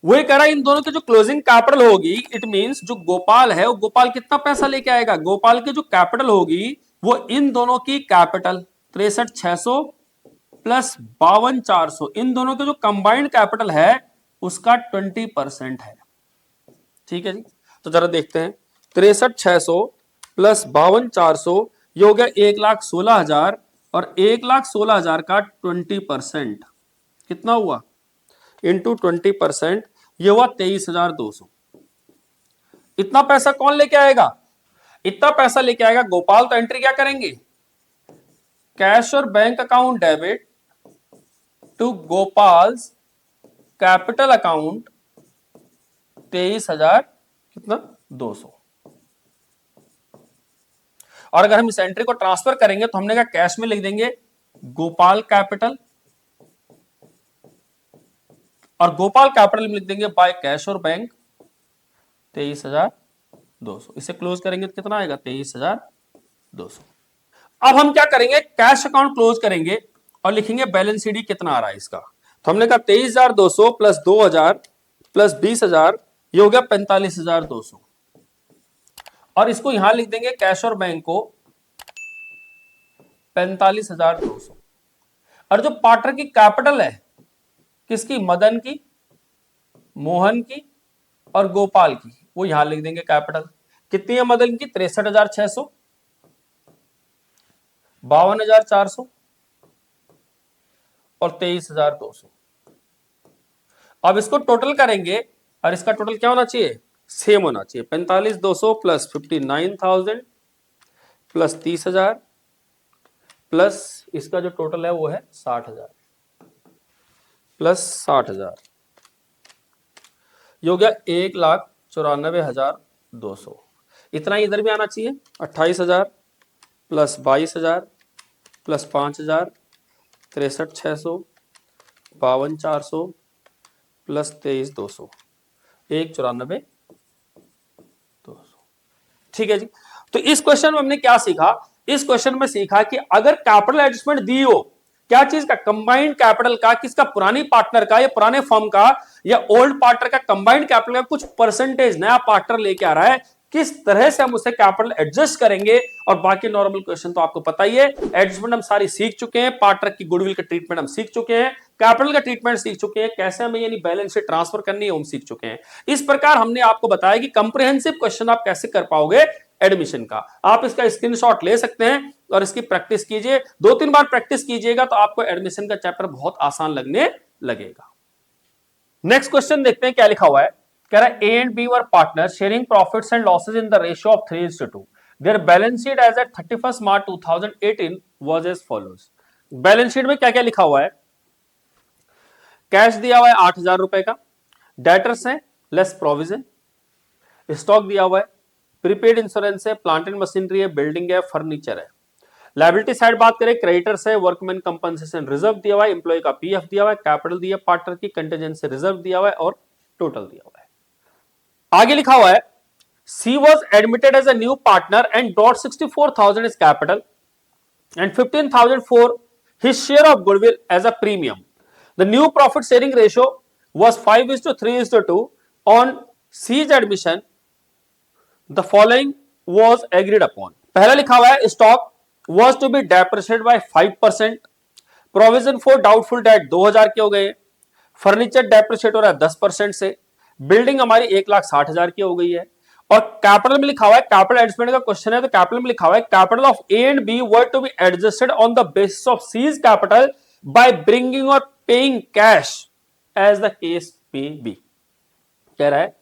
वही कह रहा है इन दोनों की जो क्लोजिंग कैपिटल होगी, इट मींस जो गोपाल है वो गोपाल कितना पैसा लेके आएगा, गोपाल की जो कैपिटल होगी वो इन दोनों की कैपिटल 63,600 प्लस 52,400, इन दोनों के जो कंबाइंड कैपिटल है उसका 20% है। ठीक है जी, तो जरा देखते हैं 63,600 प्लस 52,400 ये हो गया 1,16,000, और 1,16,000 का 20% कितना हुआ, इंटू 20% ये हुआ 23,200। इतना पैसा कौन लेके आएगा, इतना पैसा लेके आएगा गोपाल। तो एंट्री क्या करेंगे, कैश और bank account debit to Gopal's capital account 23,000 कितना 200। और अगर हम इस एंट्री को ट्रांसफर करेंगे तो हमने कहा कैश में लिख देंगे गोपाल कैपिटल, और गोपाल कैपिटल में लिख देंगे बाय कैश और बैंक 23,200। इसे क्लोज करेंगे तो कितना आएगा 23,200। अब हम क्या करेंगे, कैश अकाउंट क्लोज करेंगे और लिखेंगे बैलेंस शीट कितना आ रहा है इसका। तो हमने कहा 23,200 प्लस 2,000 प्लस 20,000 ये हो गया 45,200, और इसको यहां लिख देंगे कैश और बैंक को 45,200। और जो पार्टनर की कैपिटल है किसकी, मदन की, मोहन की और गोपाल की, वो यहां लिख देंगे कैपिटल। कितनी है मदन की, 63,600, 52,400 और 23,200। अब इसको टोटल करेंगे और इसका टोटल क्या होना चाहिए, सेम होना चाहिए। 45,200 प्लस 59,000 प्लस 30,000 प्लस इसका जो टोटल है वो है 60,000 प्लस 60,000, ये हो गया 1,94,200। इतना इधर भी आना चाहिए। 28,000 प्लस 22,000 प्लस 5,000 63,600 52,400 प्लस 23,200 1,94,200। ठीक है जी, तो इस क्वेश्चन में हमने क्या सीखा, इस क्वेश्चन में सीखा कि अगर कैपिटल एडजस्टमेंट दी हो क्या चीज का? कंबाइंड कैपिटल का, किसका? पुरानी पार्टनर का या पुराने फर्म का या ओल्ड पार्टनर का कंबाइंड कैपिटल का कुछ परसेंटेज नया पार्टनर लेके आ रहा है, किस तरह से हम उसे कैपिटल एडजस्ट करेंगे। और बाकी नॉर्मल क्वेश्चन तो आपको पता ही है, एडजस्टमेंट हम सारी सीख चुके हैं, पार्टनर की गुडविल का ट्रीटमेंट हम सीख चुके हैं, कैपिटल का ट्रीटमेंट सीख चुके हैं, कैसे हमें यानी बैलेंस शीट ट्रांसफर करनी है हम सीख चुके हैं। इस प्रकार हमने आपको बताया कि कंप्रिहेंसिव क्वेश्चन आप कैसे कर पाओगे एडमिशन का। आप इसका स्क्रीनशॉट ले सकते हैं और इसकी प्रैक्टिस कीजिए, 2-3 बार प्रैक्टिस कीजिएगा तो आपको एडमिशन का चैप्टर बहुत आसान लगने लगेगा। नेक्स्ट क्वेश्चन देखते हैं क्या लिखा हुआ है। कह रहा है A and B were partner sharing profits and losses in the ratio of 3:2। Their balance sheet as at 31 March 2018 was as follows. Balance sheet में क्या क्या लिखा हुआ है? कैश दिया हुआ है 8,000 रुपए का, डेटर्स है लेस प्रोविजन, स्टॉक दिया हुआ है, प्रीपेड इंश्योरेंस है, प्लांट एंड मशीनरी है, बिल्डिंग है, फर्नीचर है। लायबिलिटी साइड बात करें, क्रेडिटर्स है, वर्कमैन कंपनसेशन रिजर्व दिया हुआ है, एम्प्लॉय का पीएफ दिया हुआ है, कैपिटल दिया, पार्टनर की कंटीजेंसी रिजर्व दिया हुआ है और टोटल दिया हुआ है। आगे लिखा हुआ है she was admitted as a new partner and brought 64,000 is capital and 15,000 for his share of goodwill as a premium. The new profit sharing ratio was 5:3:2. On C's admission, the following was agreed upon. पहला लिखा हुआ है stock was to be depreciated by 5%. Provision for doubtful debt 2,000 के हो गए, furniture depreciate हो रहा है 10% से, बिल्डिंग हमारी 1,60,000 की हो गई है। और कैपिटल में लिखा हुआ है, कैपिटल एडजस्टमेंट का क्वेश्चन है तो कैपिटल में लिखा हुआ है capital of A and B were to be adjusted on the basis of C's capital by bringing or paying cash as the case may be. कह रहा है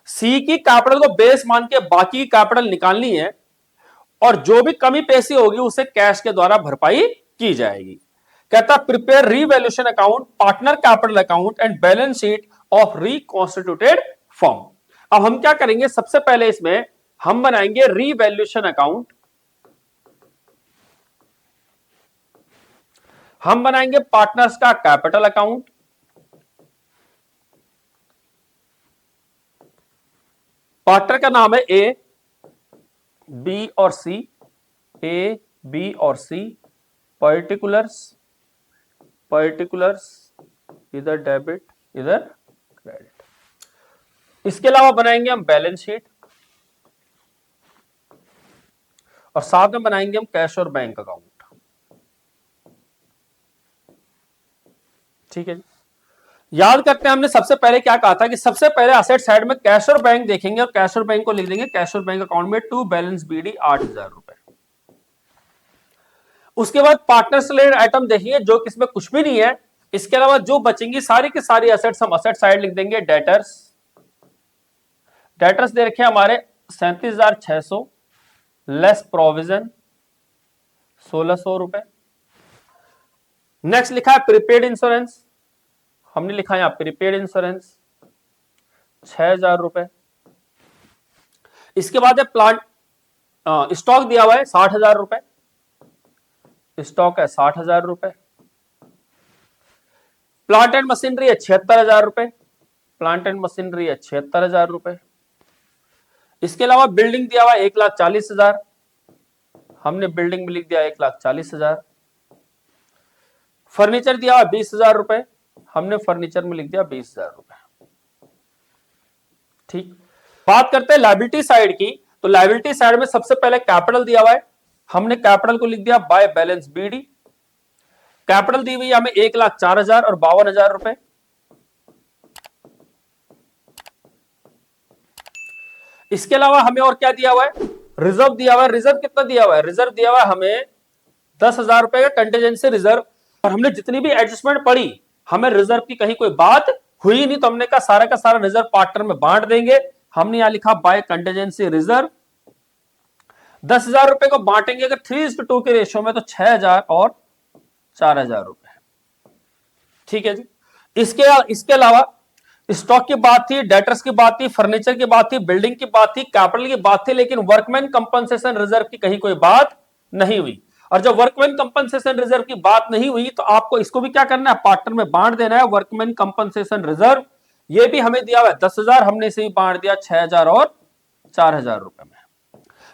सी की कैपिटल को बेस मान के बाकी कैपिटल निकालनी है और जो भी कमी पैसी होगी उसे कैश के द्वारा भरपाई की जाएगी। कहता prepare revaluation account, partner capital account and balance sheet of reconstituted firm. अब हम क्या करेंगे, सबसे पहले इसमें हम बनाएंगे रीवैल्यूएशन अकाउंट, हम बनाएंगे पार्टनर्स का कैपिटल अकाउंट, पार्टनर का नाम है ए, बी और सी, ए बी और सी, पर्टिकुलर्स इधर डेबिट इधर क्रेडिट। इसके अलावा बनाएंगे हम बैलेंस शीट और साथ में बनाएंगे हम कैश और बैंक अकाउंट। ठीक है जी, याद करते हैं हमने सबसे पहले क्या कहा था कि सबसे पहले असेट साइड में कैश और बैंक देखेंगे और कैश और बैंक को लिख देंगे कैश और बैंक अकाउंट में टू बैलेंस बीडी 8,000 रुपए। उसके बाद पार्टनर से रिलेटेड आइटम देखिए जो किसमें कुछ भी नहीं है। इसके अलावा जो बचेंगी सारी की सारी असेट्स हम असेट साइड लिख देंगे। डेटर्स दे रखे हमारे 37,600 लेस प्रोविजन 1,600 रुपए। नेक्स्ट लिखा है प्रीपेड इंश्योरेंस, हमने लिखा है यहां प्रीपेड इंश्योरेंस 6,000 रुपए। इसके बाद है प्लांट, स्टॉक दिया हुआ है 60,000 रुपए, स्टॉक है 60,000 रुपए। प्लांट एंड मशीनरी है 76,000 रुपए, प्लांट एंड मशीनरी है 76,000 रुपए। इसके अलावा बिल्डिंग दिया हुआ 1,40,000, हमने बिल्डिंग में लिख दिया 1,40,000। फर्नीचर दिया हुआ 20,000 रुपए, हमने फर्नीचर में लिख दिया 20,000 रुपए। ठीक, बात करते हैं लायबिलिटी साइड की। तो लायबिलिटी साइड में सबसे पहले कैपिटल दिया हुआ है, हमने कैपिटल को लिख दिया बाय बैलेंस बीडी। कैपिटल दी हुई हमें 1,04,000 और 52,000 रुपए। इसके अलावा हमें और क्या दिया हुआ है, रिजर्व दिया हुआ है। रिजर्व कितना दिया हुआ है, रिजर्व दिया हुआ है हमें 10,000 रुपए का कंटीजेंसी रिजर्व। और हमने जितनी भी एडजस्टमेंट पढ़ी हमें रिजर्व की कहीं कोई बात हुई नहीं, तो हमने कहा सारा का सारा रिजर्व पार्टनर में बांट देंगे। हमने यहां लिखा बाय कंटीजेंसी रिजर्व। 10,000 रुपए को बांटेंगे अगर 3:2 के रेशियो में तो 6,000 और 4,000 रुपए। ठीक है जी, इसके अलावा स्टॉक की बात थी, डेटर्स की बात थी, फर्नीचर की बात थी, बिल्डिंग की बात थी, कैपिटल की बात थी, लेकिन वर्कमैन कंपनसेशन रिजर्व की कहीं कोई बात नहीं हुई। और जब वर्कमैन कंपनसेशन रिजर्व की बात नहीं हुई तो आपको इसको भी क्या करना है, पार्टनर में बांट देना है। वर्कमैन कंपनसेशन रिजर्व ये भी हमें दिया हुआ है 10,000, हमने इसे भी बांट दिया 6,000 और 4,000 रुपए में।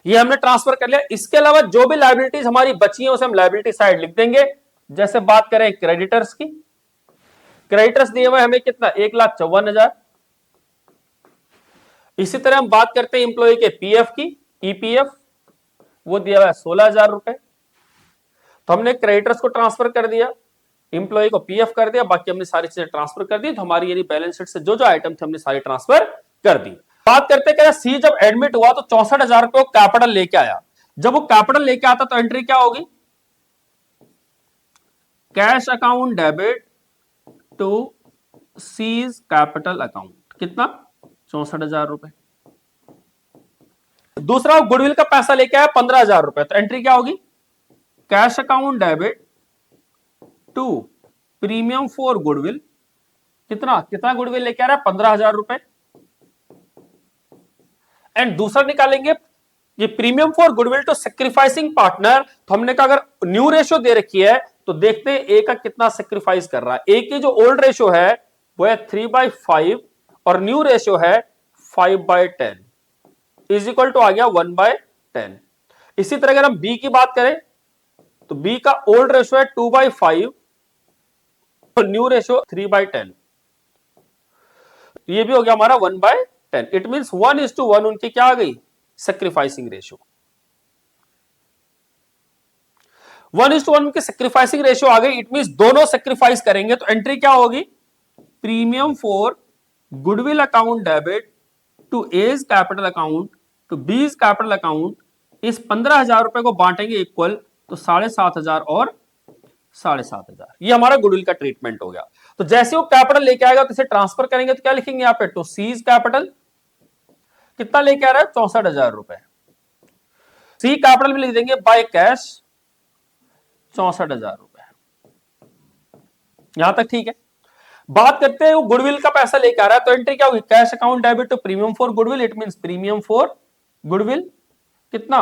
ये हमने ट्रांसफर कर लिया। इसके अलावा जो भी लायबिलिटीज हमारी बची है उसे हम लायबिलिटी साइड लिख देंगे। जैसे बात करें क्रेडिटर्स की, क्रेडिटर्स दिए हुए हमें कितना 1,54,000। इसी तरह हम बात करते हैं इंप्लॉय के पीएफ की, ईपीएफ, वो दिया हुआ है 16,000 रुपए। तो हमने क्रेडिटर्स को ट्रांसफर कर दिया, इंप्लॉय को पीएफ कर दिया, बाकी हमने सारी चीजें ट्रांसफर कर दी। तो हमारी यानी बैलेंस शीट से जो जो आइटम थे हमने सारी ट्रांसफर कर दी। बात करते हैं सी जब एडमिट हुआ तो 64,000 रुपए को कैपिटल लेके आया। जब वो कैपिटल लेके आता तो एंट्री क्या होगी, cash account debit to C's capital account, कितना 64,000 रुपए। दूसरा गुडविल का पैसा लेके आया 15,000 रुपए, तो एंट्री क्या होगी, cash account debit to premium for goodwill, कितना कितना गुडविल लेके आ रहा है 15,000 रुपए। एंड दूसरा निकालेंगे ये premium for goodwill to sacrificing partner. तो हमने कहा अगर न्यू रेशियो दे रखी है तो देखते हैं ए का कितना सेक्रीफाइस कर रहा है। ए की जो ओल्ड रेशियो है वो है 3/5 और न्यू रेशियो है 5/10 इज इक्वल टू आ गया 1/10। इसी तरह अगर हम बी की बात करें तो बी का ओल्ड रेशियो है 2/5 और न्यू रेशियो 3/10, ये भी हो गया हमारा 1/10। इट मींस 1:1 उनकी क्या आ गई, सेक्रीफाइसिंग रेशियो। 1:1 उनकी सेक्रीफाइसिंग रेशियो आ गई। इट मींस दोनों सेक्रीफाइस करेंगे तो एंट्री क्या होगी, premium for goodwill account debit to A's capital account to B's capital account. इस 15,000 रुपए को बांटेंगे इक्वल, तो 7,500 और 7,500, ये हमारा गुडविल का ट्रीटमेंट हो गया। तो जैसे वो कैपिटल लेके आएगा तो इसे ट्रांसफर करेंगे तो क्या लिखेंगे यहां पे, टू सीज कैपिटल, कितना लेके आ रहा है 64,000 रुपए। सी कैपिटल में लिख देंगे बाय कैश 64,000 रुपए। यहां तक ठीक है। बात करते हैं वो गुडविल का पैसा लेके आ रहा है तो एंट्री क्या होगी, cash account debit to premium for goodwill. It means premium for goodwill कितना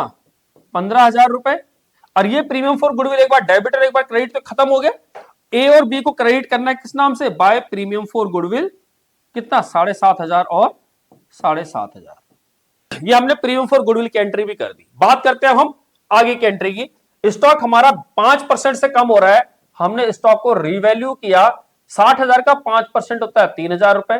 15,000 रुपए। और ये प्रीमियम फॉर गुडविल एक बार डेबिट और एक बार क्रेडिट तो खत्म हो गया। ए और बी को क्रेडिट करना है किस नाम से, बाय प्रीमियम फॉर गुडविल, कितना 7,500 और 7,500। ये हमने प्रीमियम फॉर गुडविल की एंट्री भी कर दी। बात करते हैं हम आगे की एंट्री की। स्टॉक हमारा 5% से कम हो रहा है, हमने स्टॉक को रीवैल्यू किया। 60,000 का 5% होता है 3,000 रुपए।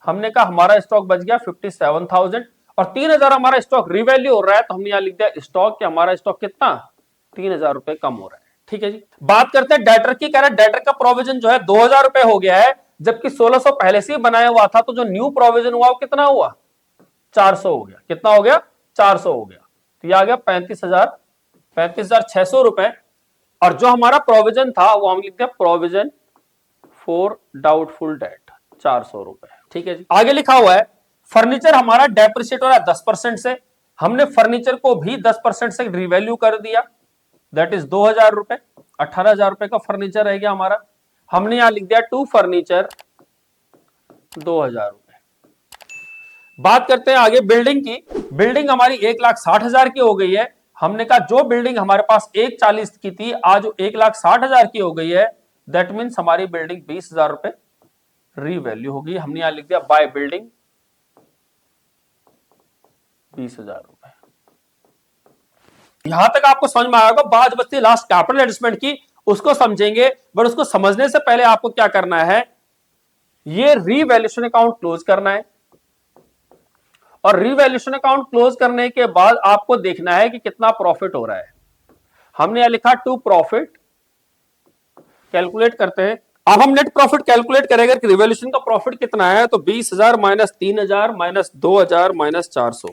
हमने कहा हमारा स्टॉक बच गया 57,000 और 3,000 हमारा स्टॉक रीवैल्यू हो रहा है, तो हमने यहां लिख दिया स्टॉक, हमारा स्टॉक कितना 3,000 रुपए कम हो रहा है। ठीक है जी। बात करते हैं डेटर की। कह रहा है डेटर का प्रोविजन जो है 2,000 रुपए हो गया है, जबकि 1,600 पहले से ही बनाया हुआ था। तो जो न्यू प्रोविजन हुआ वो कितना हुआ, 400 हो गया। कितना हो गया, 400 हो गया। तो ये आ गया 35,600 रुपए। और जो हमारा प्रोविजन था वो हम लिख दिया प्रोविजन फॉर डाउटफुल डेट 400 रुपए। ठीक है जी। आगे लिखा हुआ है फर्नीचर हमारा डेप्रिशिएट हो रहा है 10% से, हमने फर्नीचर को भी 10% से रिवैल्यू कर दिया, दैट इज 2,000 रुपए। 18,000 रुपए का फर्नीचर रह गया हमारा। हमने यहां लिख दिया टू फर्नीचर 2,000 रुपए। बात करते हैं आगे बिल्डिंग की। बिल्डिंग हमारी 1,60,000 की हो गई है। हमने कहा जो बिल्डिंग हमारे पास 1,40 की थी आज 1,60,000 की हो गई है, दैट मीन्स हमारी बिल्डिंग 20,000 रुपए रीवैल्यू होगी। हमने यहां लिख दिया बाय बिल्डिंग 20,000 रुपए। यहां तक आपको समझ में आएगा। बात बचती लास्ट कैपिटल एडजस्टमेंट की, उसको समझेंगे। बट उसको समझने से पहले आपको क्या करना है, ये रीवैल्यूएशन अकाउंट क्लोज करना है। और रीवैल्यूएशन अकाउंट क्लोज करने के बाद आपको देखना है कि कितना प्रॉफिट हो रहा है। हमने यहां लिखा टू प्रॉफिट, कैलकुलेट करते हैं। अब हम नेट प्रॉफिट कैलकुलेट करेंगे कि रिवॉल्यूशन का प्रॉफिट कितना है, तो 20,000 माइनस 3,000 माइनस 2,000 माइनस 400,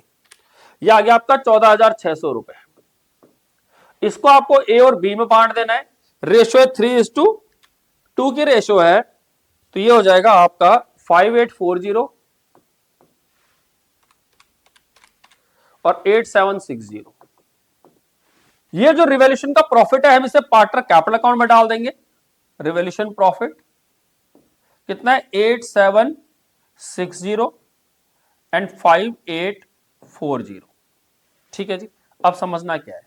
ये आ गया आपका 14,600 रुपए। इसको आपको ए और बी में बांट देना है। रेशियो है 3:2 की रेशियो है, तो ये हो जाएगा आपका 5840 और 8760। ये जो रिवॉल्यूशन का प्रॉफिट है हम इसे पार्टनर कैपिटल अकाउंट में डाल देंगे। रिवॉल्यूशन प्रॉफिट कितना है 8760 एंड 5840। ठीक है जी। अब समझना क्या है,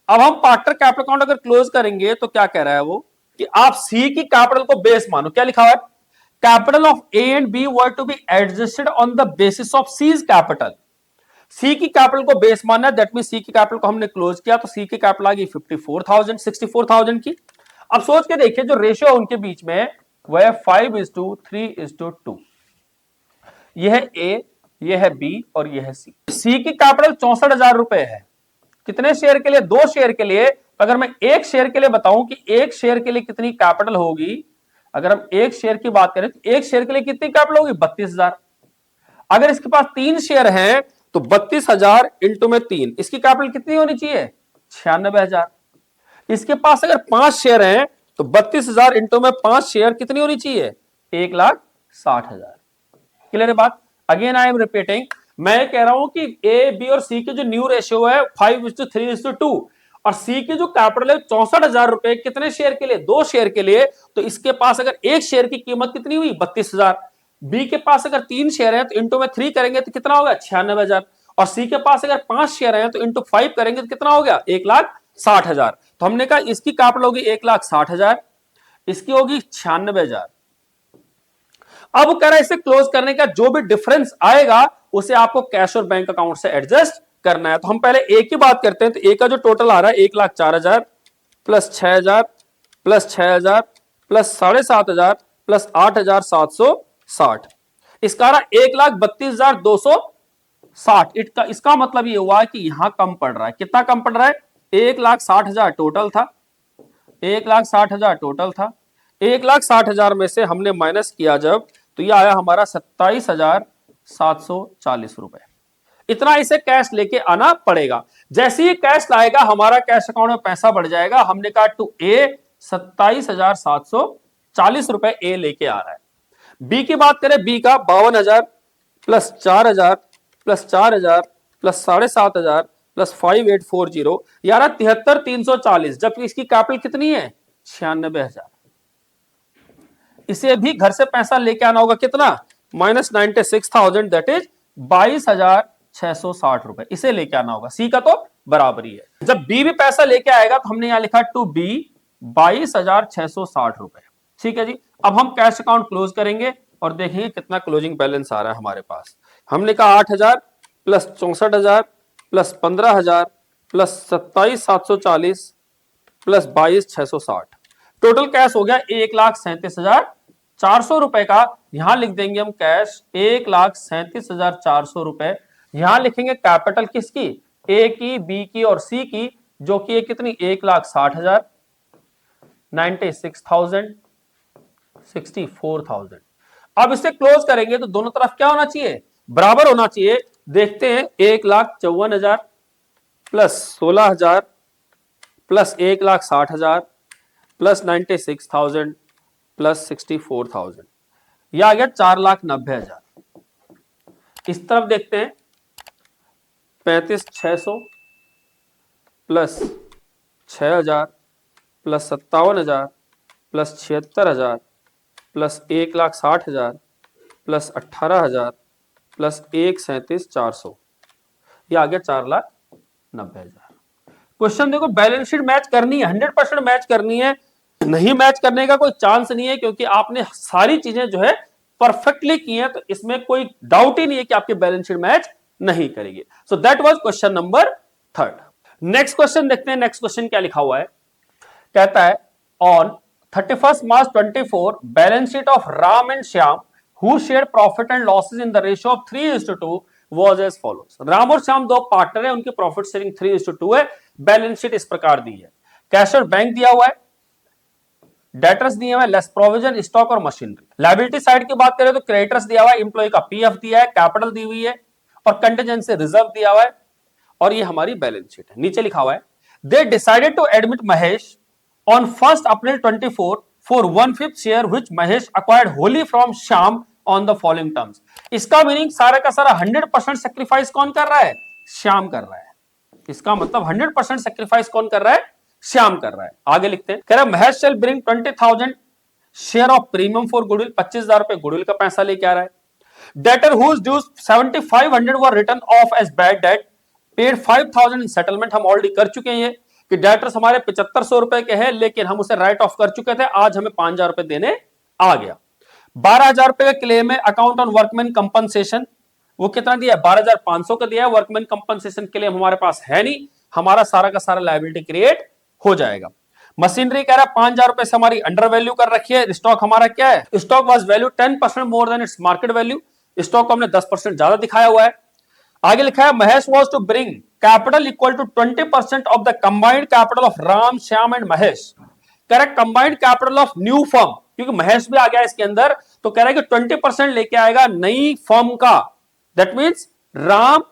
अब हम पार्टनर कैपिटल अकाउंट अगर क्लोज करेंगे तो क्या कह रहा है वो कि आप सी की कैपिटल को बेस मानो। क्या लिखा हुआ है, capital of A and B were to be adjusted on the basis of C's capital. C की कैपिटल को बेस मानना है, दैट मीन सी की कैपिटल को हमने क्लोज किया तो सी की कैपिटल आ गई 64,000 की। अब सोच के देखिए जो रेशियो उनके बीच में वह है 5:3:2। यह है ए, यह है बी और यह है सी। सी की कैपिटल 64,000 रुपए है। कितने शेयर के लिए? 2 शेयर के लिए। अगर मैं एक शेयर के लिए बताऊं कि एक शेयर के लिए कितनी कैपिटल होगी, अगर हम एक शेयर की बात करें तो एक शेयर के लिए कितनी कैपिटल होगी? 32,000। अगर इसके पास 3 शेयर हैं तो 32,000 इंटू में 3, इसकी कैपिटल कितनी होनी चाहिए? 96,000। इसके पास अगर 5 शेयर हैं तो 32,000 इंटू में 5 शेयर कितनी होनी चाहिए? 1,60,000। क्लियर है बात? अगेन आई एम रिपीटिंग, मैं कह रहा हूं कि ए, बी और सी के जो न्यू रेशियो है 5:3:2 और सी की जो कैपिटल है 64,000 रुपए, कितने शेयर के लिए? 2 शेयर के लिए। तो इसके पास अगर एक शेयर की कीमत कितनी हुई? 32,000। बी के पास अगर 3 शेयर है तो इंटू में 3 करेंगे तो कितना होगा? 96,000। और सी के पास अगर 5 शेयर है तो इंटू 5 करेंगे तो कितना हो गया? 1,60,000। तो हमने कहा इसकी कैपिटल होगी 1,60,000, इसकी होगी 96,000। अब कह रहा है इसे क्लोज करने का जो भी डिफरेंस आएगा उसे आपको कैश और बैंक अकाउंट से एडजस्ट करना है। तो हम पहले ए की बात करते हैं। तो ए का जो टोटल आ रहा है 1,04,000 प्लस 6,000 प्लस 6,000 प्लस 7,500 प्लस 8,760। इसका रहा 1,32,260। इसका मतलब ये हुआ कि यहां कम पड़ रहा है। कितना कम पड़ रहा है? 1,60,000 टोटल था, 1,60,000 टोटल था। 1,60,000 में से हमने माइनस किया जब, तो यह आया हमारा 27,740 रुपए। इतना इसे कैश लेके आना पड़ेगा। जैसे ही कैश लाएगा हमारा कैश अकाउंट में पैसा बढ़ जाएगा। हमने कहा टू ए 27,740 रुपए ए लेके आ रहा है। बी की बात करें, बी का 52,000 प्लस 4,000 प्लस 4,000 प्लस 7,500 प्लस 5,840 यार 73,340, जबकि इसकी कैपिटल कितनी है? 96,000। इसे भी घर से पैसा लेके आना होगा। कितना? -96,000, दैट इज 22,660 रुपए इसे लेके आना होगा। सी का तो बराबरी है। जब बी भी पैसा लेके आएगा तो हमने यहां लिखा टू बी 22,660 रुपए। ठीक है जी। अब हम कैश अकाउंट क्लोज करेंगे और देखेंगे कितना क्लोजिंग बैलेंस आ रहा है हमारे पास। हमने कहा 8,000 plus 64,000 plus 15,000 plus 27,740 plus 22,660, total cash हो गया 1,37,400 रुपए का। यहां लिख देंगे हम कैश 1,37,400 रुपए। यहां लिखेंगे कैपिटल किसकी? ए की, बी की और सी की, जो कि कितनी? 1,60,000, 96,000, 64,000। अब इसे क्लोज करेंगे तो दोनों तरफ क्या होना चाहिए? बराबर होना चाहिए। देखते हैं 1,54,000 प्लस 16,000 प्लस 1,60,000 प्लस 96,000 प्लस 64,000, यह आ गया 4,90,000। इस तरफ देखते हैं 35,600 plus 6,000 plus 57,000 plus 76,000 plus 1,60,000 plus 18,000 plus 1,37,400, यह आ गया 4,90,000। क्वेश्चन देखो, बैलेंस शीट मैच करनी है, 100% मैच करनी है। नहीं मैच करने का कोई चांस नहीं है, क्योंकि आपने सारी चीजें जो है परफेक्टली की हैं। तो इसमें कोई डाउट ही नहीं है कि आपकी बैलेंस शीट मैच नहीं करेगी। So that was question number 3। Next question देखते हैं। नेक्स्ट क्वेश्चन क्या लिखा हुआ है? कहता है on 31 March 24 balance sheet of Ram and Shyam who share profit and losses in the ratio of 3:2 was as follows. Ram और श्याम दो पार्टनर है, उनकी प्रॉफिट शेयरिंग 3:2 है। बैलेंस शीट इस प्रकार दी है। कैश और बैंक दिया हुआ है, डेटर्स दिए हुए हैं, लेस प्रोविजन, स्टॉक और मशीनरी। लायबिलिटी साइड की बात करें तो क्रेडिटर्स दिया हुआ है, एम्प्लॉय का पीएफ दिया है, कैपिटल दी हुई है और कंटिजेंसी रिजर्व दिया हुआ है। और ये हमारी बैलेंस शीट है। नीचे लिखा हुआ है they decided to admit Mahesh on 1 April 24 for 1/5 share which Mahesh acquired wholly from Shyam on the following terms. इसका मीनिंग सारा का सारा 100% सेक्रीफाइस कौन कर रहा है? श्याम कर रहा है। इसका मतलब 100% सेक्रीफाइस कौन कर रहा है? श्याम कर रहा है। आगे लिखते हैं, कह रहा है Mahesh shall bring 20,000 share of premium for goodwill, 25,000 रुपए गुडविल का पैसा लेके आ रहा है। Debtor whose dues 7,500 were written off as bad debt, paid 5,000 in settlement. हम ऑलरेडी कर चुके हैं कि डेटर्स हमारे 7,500 रुपए के हैं, लेकिन हम उसे राइट ऑफ कर चुके थे। आज हमें 5,000 रुपए देने आ गया। 12,000 रुपए का क्लेम है अकाउंट ऑन वर्कमैन कंपनसेशन, वो कितना दिया है? 12,500 का दिया है। वर्कमैन कंपनसेशन के लिए हमारे पास है नहीं, हमारा सारा का सारा लायबिलिटी क्रिएट हो जाएगा। मशीनरी कह रहा है 5,000 रुपए से हमारी अंडर वैल्यू कर रखी है। स्टॉक हमारा क्या है, stock was value 10% more than its market value, stock को हमने 10% ज्यादा दिखाया हुआ है। आगे लिखा है Mahesh was to bring capital equal to 20% of the combined capital of Ram, Shyam and Mahesh. Correct, combined capital of new firm, क्योंकि महेश भी आ गया इसके अंदर, तो कह रहा है कि 20% लेके आएगा नई फर्म का। दैट मीन्स राम,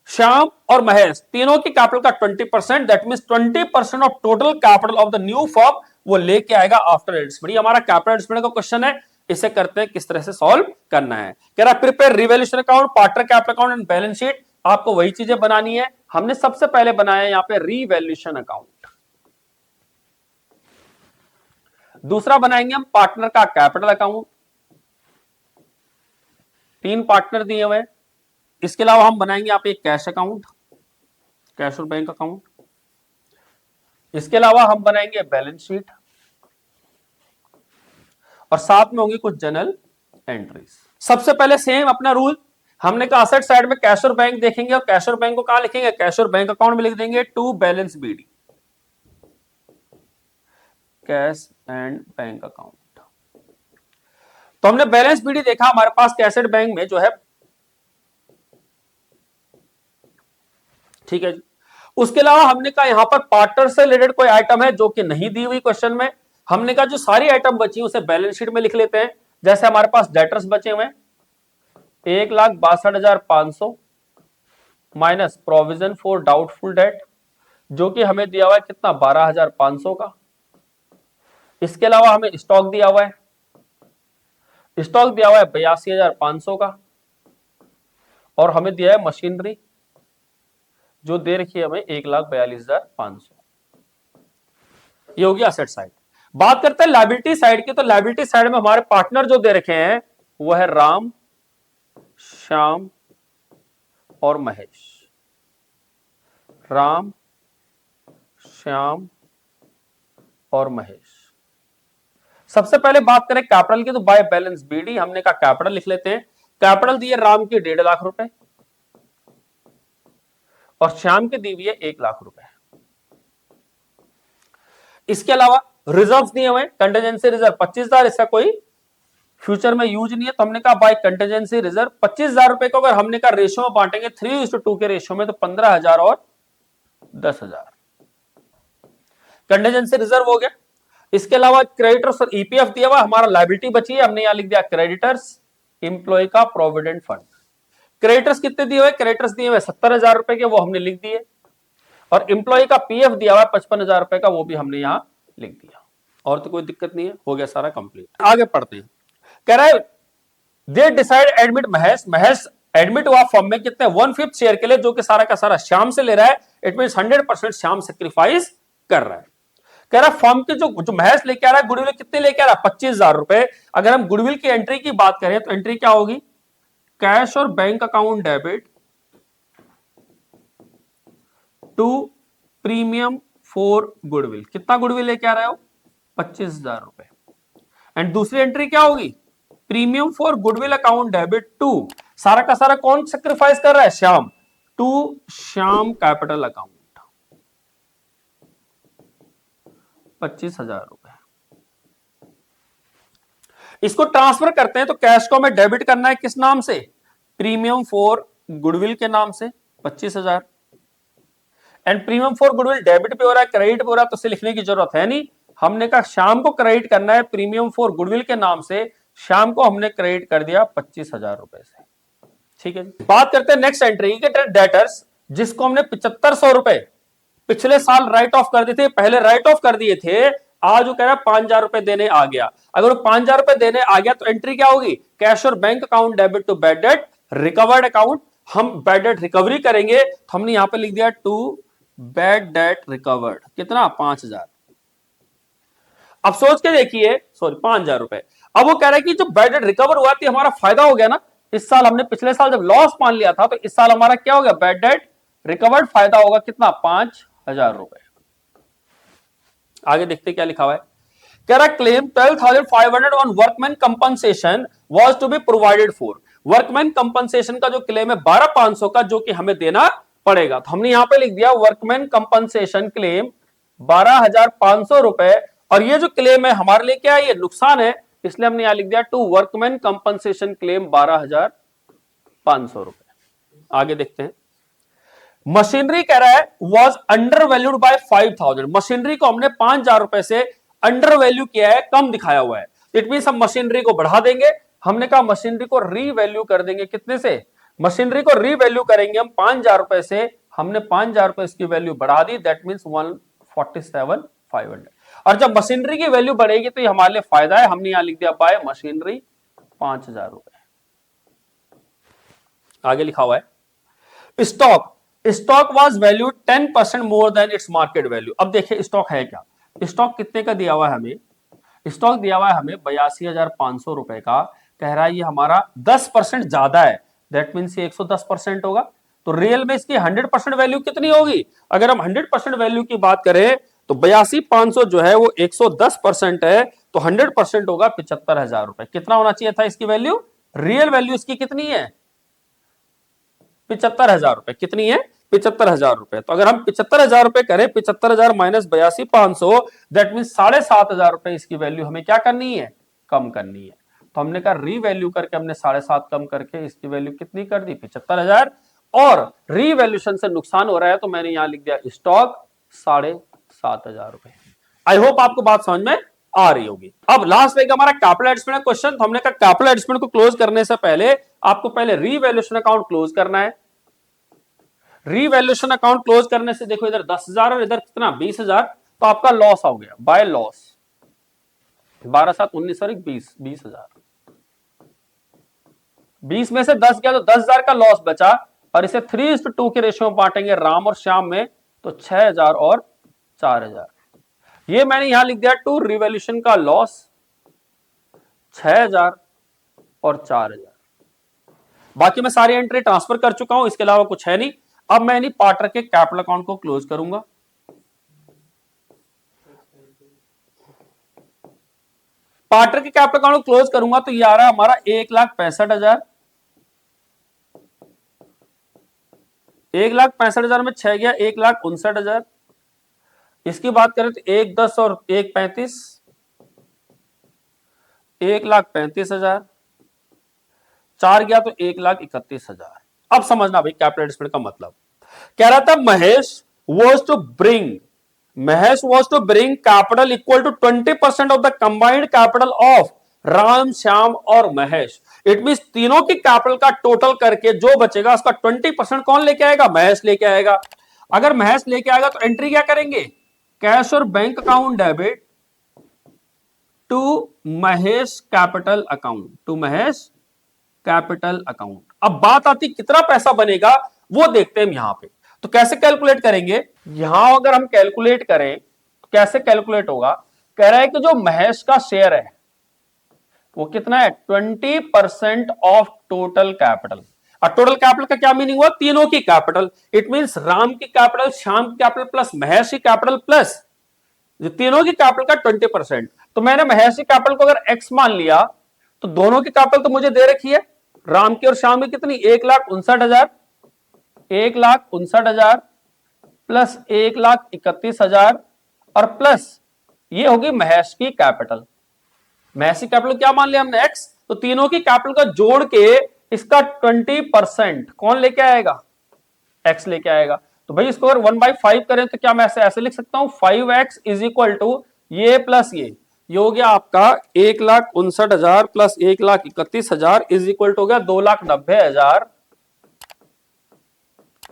श्याम और महेश तीनों की कैपिटल का 20%, that means 20% of total capital of the new firm वो लेके आएगा आफ्टर एडजस्टमेंट। ये हमारा कैपिटल एडजस्टमेंट का क्वेश्चन है, इसे करते हैं किस तरह से सॉल्व करना है। कह रहा prepare revaluation account, partner capital account and balance sheet. आपको वही चीजें बनानी है, हमने सबसे पहले बनाया है यहां पे रिवैल्यूएशन अकाउंट। दूसरा बनाएंगे हम पार्टनर का कैपिटल अकाउंट, 3 पार्टनर दिए हुए। इसके अलावा हम बनाएंगे यहां पे कैश अकाउंट, कैश और बैंक अकाउंट। इसके अलावा हम बनाएंगे बैलेंस शीट और साथ में होंगी कुछ जनरल एंट्रीज। सबसे पहले सेम अपना रूल, हमने कहा असेट साइड में कैश और बैंक देखेंगे, और कैश और बैंक को कहां लिखेंगे, कैश और बैंक अकाउंट में लिख देंगे to balance B D, cash and bank account. तो हमने बैलेंस बीडी देखा, हमारे पास कैश एंड बैंक में जो है, ठीक है जी। उसके अलावा हमने कहा यहां पर पार्टनर से रिलेटेड कोई आइटम है जो कि नहीं दी हुई क्वेश्चन में, हमने कहा जो सारी आइटम बची उसे बैलेंस शीट में लिख लेते हैं। जैसे हमारे पास डेटर्स बचे हुए 1,62,500 minus provision for doubtful debt, जो कि हमें दिया हुआ है कितना, 12,500 का। इसके अलावा हमें स्टॉक दिया हुआ है, स्टॉक दिया हुआ है 82,500 का, और हमें दिया है मशीनरी जो दे रखी है हमें 1,42,500। ये होगी असेट साइड। बात करते हैं लायबिलिटी साइड की, तो लायबिलिटी साइड में हमारे पार्टनर जो दे रखे हैं वो है राम, श्याम और महेश। राम, श्याम और महेश। सबसे पहले बात करें कैपिटल की, तो बाय बैलेंस बीडी हमने कहा कैपिटल लिख लेते हैं। कैपिटल दी है राम की 1.5 लाख रुपए और श्याम की दी हुई है 1 लाख रुपए। इसके अलावा रिजर्व्स दिए हुए, कंटीजेंसी रिजर्व 25,000, इसका कोई फ्यूचर में यूज नहीं है, तो हमने कहा बाय कंटीजेंसी रिजर्व 25,000 रुपए को अगर हमने कहा रेशियो में बांटेंगे 3:2 के रेशियो में, तो 15,000 और 10,000 कंटीजेंसी रिजर्व हो गया। इसके अलावा क्रेडिटर्स और ईपीएफ दिया हुआ, हमारा लायबिलिटी बची है, हमने यहां लिख दिया क्रेडिटर्स, एम्प्लॉय का प्रोविडेंट फंड। क्रेडिटर्स कितने दिए हुए, क्रेडिटर्स दिए हुए 70,000 रुपए के, वो हमने लिख दिए, और एम्प्लॉय का पीएफ दिया हुआ 55,000 रुपए का, वो भी हमने यहां लिख दिया। और तो कोई दिक्कत नहीं है, हो गया सारा कंप्लीट। आगे पढ़ते हैं। कह रहा है they decide admit Mahesh, Mahesh admit हुआ फर्म में कितने, 1/5 शेयर के लिए, जो कि सारा का सारा श्याम से ले रहा है। इट मीन 100% श्याम सेक्रीफाइस कर रहा है। कह रहा फर्म के जो महेश लेके आ रहा है गुडविल कितने लेके आ रहा है, 25,000 रुपए। अगर हम गुडविल की एंट्री की बात करें तो एंट्री क्या होगी, कैश और bank account debit to premium for goodwill. कितना गुडविल लेके आ रहा है वो, 25,000 रुपए। एंड दूसरी एंट्री क्या होगी, premium for goodwill account debit to, सारा का सारा कौन सेक्रीफाइस कर रहा है, Shyam, to Shyam capital account 25,000 रुपए। इसको ट्रांसफर करते हैं, तो कैश को हमें डेबिट करना है किस नाम से, प्रीमियम फॉर गुडविल के नाम से 25,000। And premium for goodwill debit पे हो रहा है, क्रेडिट पे हो रहा है, तो इसे लिखने की जरूरत है नहीं। हमने कहा शाम को क्रेडिट करना है प्रीमियम फॉर गुडविल के नाम से, शाम को हमने क्रेडिट कर दिया 25,000 रुपए से। ठीक है, बात करते हैं नेक्स्ट एंट्री के, डेटर्स, जिसको हमने 7500 रुपए पिछले साल राइट ऑफ कर दिए थे, पहले राइट ऑफ कर दिए थे, आज वो कह रहा है 5,000 रुपए देने आ गया। अगर वो 5,000 रुपए देने आ गया तो एंट्री क्या होगी, कैश और bank account debit to bad debt recovered account. हम बैड डेट रिकवरी करेंगे, तो हमने यहां पे लिख दिया टू बैड डेट रिकवर्ड, कितना, 5,000। अब सोच के देखिए, सॉरी 5,000 रुपए। अब वो कह रहा है कि जो बैड डेट रिकवर हुआ थी हमारा फायदा हो गया ना, इस साल हमने पिछले साल जब लॉस मान लिया था, तो इस साल हमारा क्या हो गया, बैड डेट रिकवर्ड फायदा होगा कितना, 5,000 रुपए। आगे देखते क्या लिखा हुआ है। कह रहा claim 12,500 on workman compensation was to be provided for. Workman compensation का जो क्लेम है 12,500 का, जो कि हमें देना पड़ेगा, तो हमने यहां पे लिख दिया वर्कमैन कंपनसेशन क्लेम 12,500 रुपए। और ये जो क्लेम है हमारे लिए क्या है, ये नुकसान है, इसलिए हमने यहां लिख दिया टू वर्कमैन कंपनसेशन क्लेम 12,500 रुपए। आगे देखते हैं, मशीनरी कह रहा है was under valued bye 5,000। Machinery को हमने 5,000 रुपए से अंडर वैल्यू किया है, कम दिखाया हुआ है। इट मीन हम मशीनरी को बढ़ा देंगे। हमने कहा मशीनरी को रीवैल्यू कर देंगे, कितने से, मशीनरी को रीवैल्यू करेंगे हम 5,000 रुपए से। हमने 5,000 रुपए इसकी वैल्यू बढ़ा दी, दैट मीन 147,500। और जब मशीनरी की वैल्यू बढ़ेगी तो ये हमारे लिए फायदा है, हमने यहां लिख दिया बाय मशीनरी 5,000 रुपए। आगे लिखा हुआ है stock, stock was valued 10% more than its market value. अब देखिए स्टॉक है क्या, स्टॉक कितने का दिया हुआ है हमें, स्टॉक दिया हुआ है हमें 82,500 रुपए का। कह रहा है ये हमारा 10% ज्यादा है, दैट मीन्स ये 110% होगा। तो रियल में इसकी 100% वैल्यू कितनी होगी, अगर हम 100% वैल्यू की बात करें तो 82,500 जो है वो 110% है, तो 100% होगा 75,000 रुपए। कितना होना चाहिए था इसकी वैल्यू, रियल वैल्यू इसकी कितनी है, 75,000 रुपए। कितनी है, 75,000 रुपए। तो अगर हम 75,000 रुपए करें, 75,000 माइनस 82,500, दैट मीन 7,500 रुपए इसकी वैल्यू हमें क्या करनी है, कम करनी है। तो हमने कहा रीवैल्यू करके हमने 7,500 कम करके इसकी वैल्यू कितनी कर दी, 75,000। और रीवैल्यूएशन से नुकसान हो रहा है तो मैंने यहां लिख दिया स्टॉक 7,500 रुपए। आई होप आपको बात समझ में आ रही होगी। अब लास्ट रहेगा हमारा कैपिटल एडजस्टमेंट क्वेश्चन। तो हमने कहा कैपिटल एडजस्टमेंट को क्लोज करने से पहले आपको पहले रीवैल्यूएशन अकाउंट क्लोज करना है। रीवैल्यूएशन अकाउंट क्लोज करने से देखो इधर 10,000 और इधर कितना 20,000, तो आपका लॉस हो गया बाय लॉस 12,7,19 और 20,000। 20 में से 10 गया तो 10,000 का लॉस बचा, और इसे 3:2 के रेशियो में बांटेंगे राम और श्याम में, तो 6,000 और 4,000। ये मैंने यहां लिख दिया टू रिवॉल्यूशन का लॉस 6,000 और 4,000। बाकी मैं सारी एंट्री ट्रांसफर कर चुका हूं, इसके अलावा कुछ है नहीं। अब मैं इन्हीं पार्टनर के कैपिटल अकाउंट को क्लोज करूंगा। पार्टनर के कैपिटल अकाउंट को क्लोज करूंगा तो ये आ रहा है हमारा 1,65,000। 1,65,000 में 6 गया 1,59,000। इसकी बात करें तो 1,10 और 1,35, 1,35,000। 4 गया तो 1,31,000। अब समझना भाई कैपिटल एडजस्टमेंट का मतलब, कह रहा था Mahesh was to bring capital equal to 20% of the combined capital of Ram, Shyam और महेश। इट मीन तीनों की कैपिटल का टोटल करके जो बचेगा उसका 20% कौन लेके आएगा, महेश लेके आएगा। अगर महेश लेके आएगा तो एंट्री क्या करेंगे, कैश और bank account debit to Mahesh capital account, to Mahesh capital account. अब बात आती कितना पैसा बनेगा वो देखते हैं यहां पे। तो कैसे कैलकुलेट करेंगे, यहां अगर हम कैलकुलेट करें तो कैसे कैलकुलेट होगा, कह रहा है कि जो महेश का शेयर है वो कितना है, 20% ऑफ टोटल कैपिटल। और टोटल कैपिटल का क्या मीनिंग हुआ, तीनों की कैपिटल। इट मींस राम की कैपिटल, श्याम की कैपिटल प्लस महेश की कैपिटल प्लस जो तीनों की कैपिटल का 20%। तो मैंने महेश की कैपिटल को अगर x मान लिया तो दोनों की कैपिटल तो मुझे दे रखी है, राम की और श्याम की कितनी, 1,59,000, 1,59,000 प्लस 1,31,000 और प्लस ये होगी महेश की कैपिटल। महेश की कैपिटल क्या मान लिया हमने x, तो तीनों की कैपिटल का जोड़ के इसका 20% कौन लेके आएगा, x लेके आएगा। तो भाई इसको अगर 1/5 करें तो क्या मैं ऐसे लिख सकता हूं, 5x इज इक्वल टू ये प्लस ये हो गया आपका 1,59,000 प्लस 1,31,000 इज इक्वल टू हो गया 2,90,000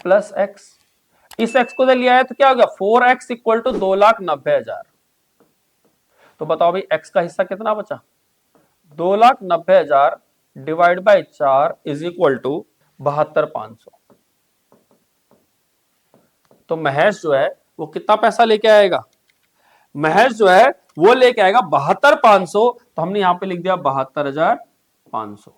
प्लस x। इस x को लिया है तो क्या हो गया 4x इक्वल टू 2,90,000। तो बताओ भाई x का हिस्सा कितना बचा, 2,90,000 divide by 4 is equal to 72,500। तो महेश जो है वो कितना पैसा लेके आएगा, महेश जो है वो लेके आएगा 72,500। तो हमने यहां पे लिख दिया 72,500।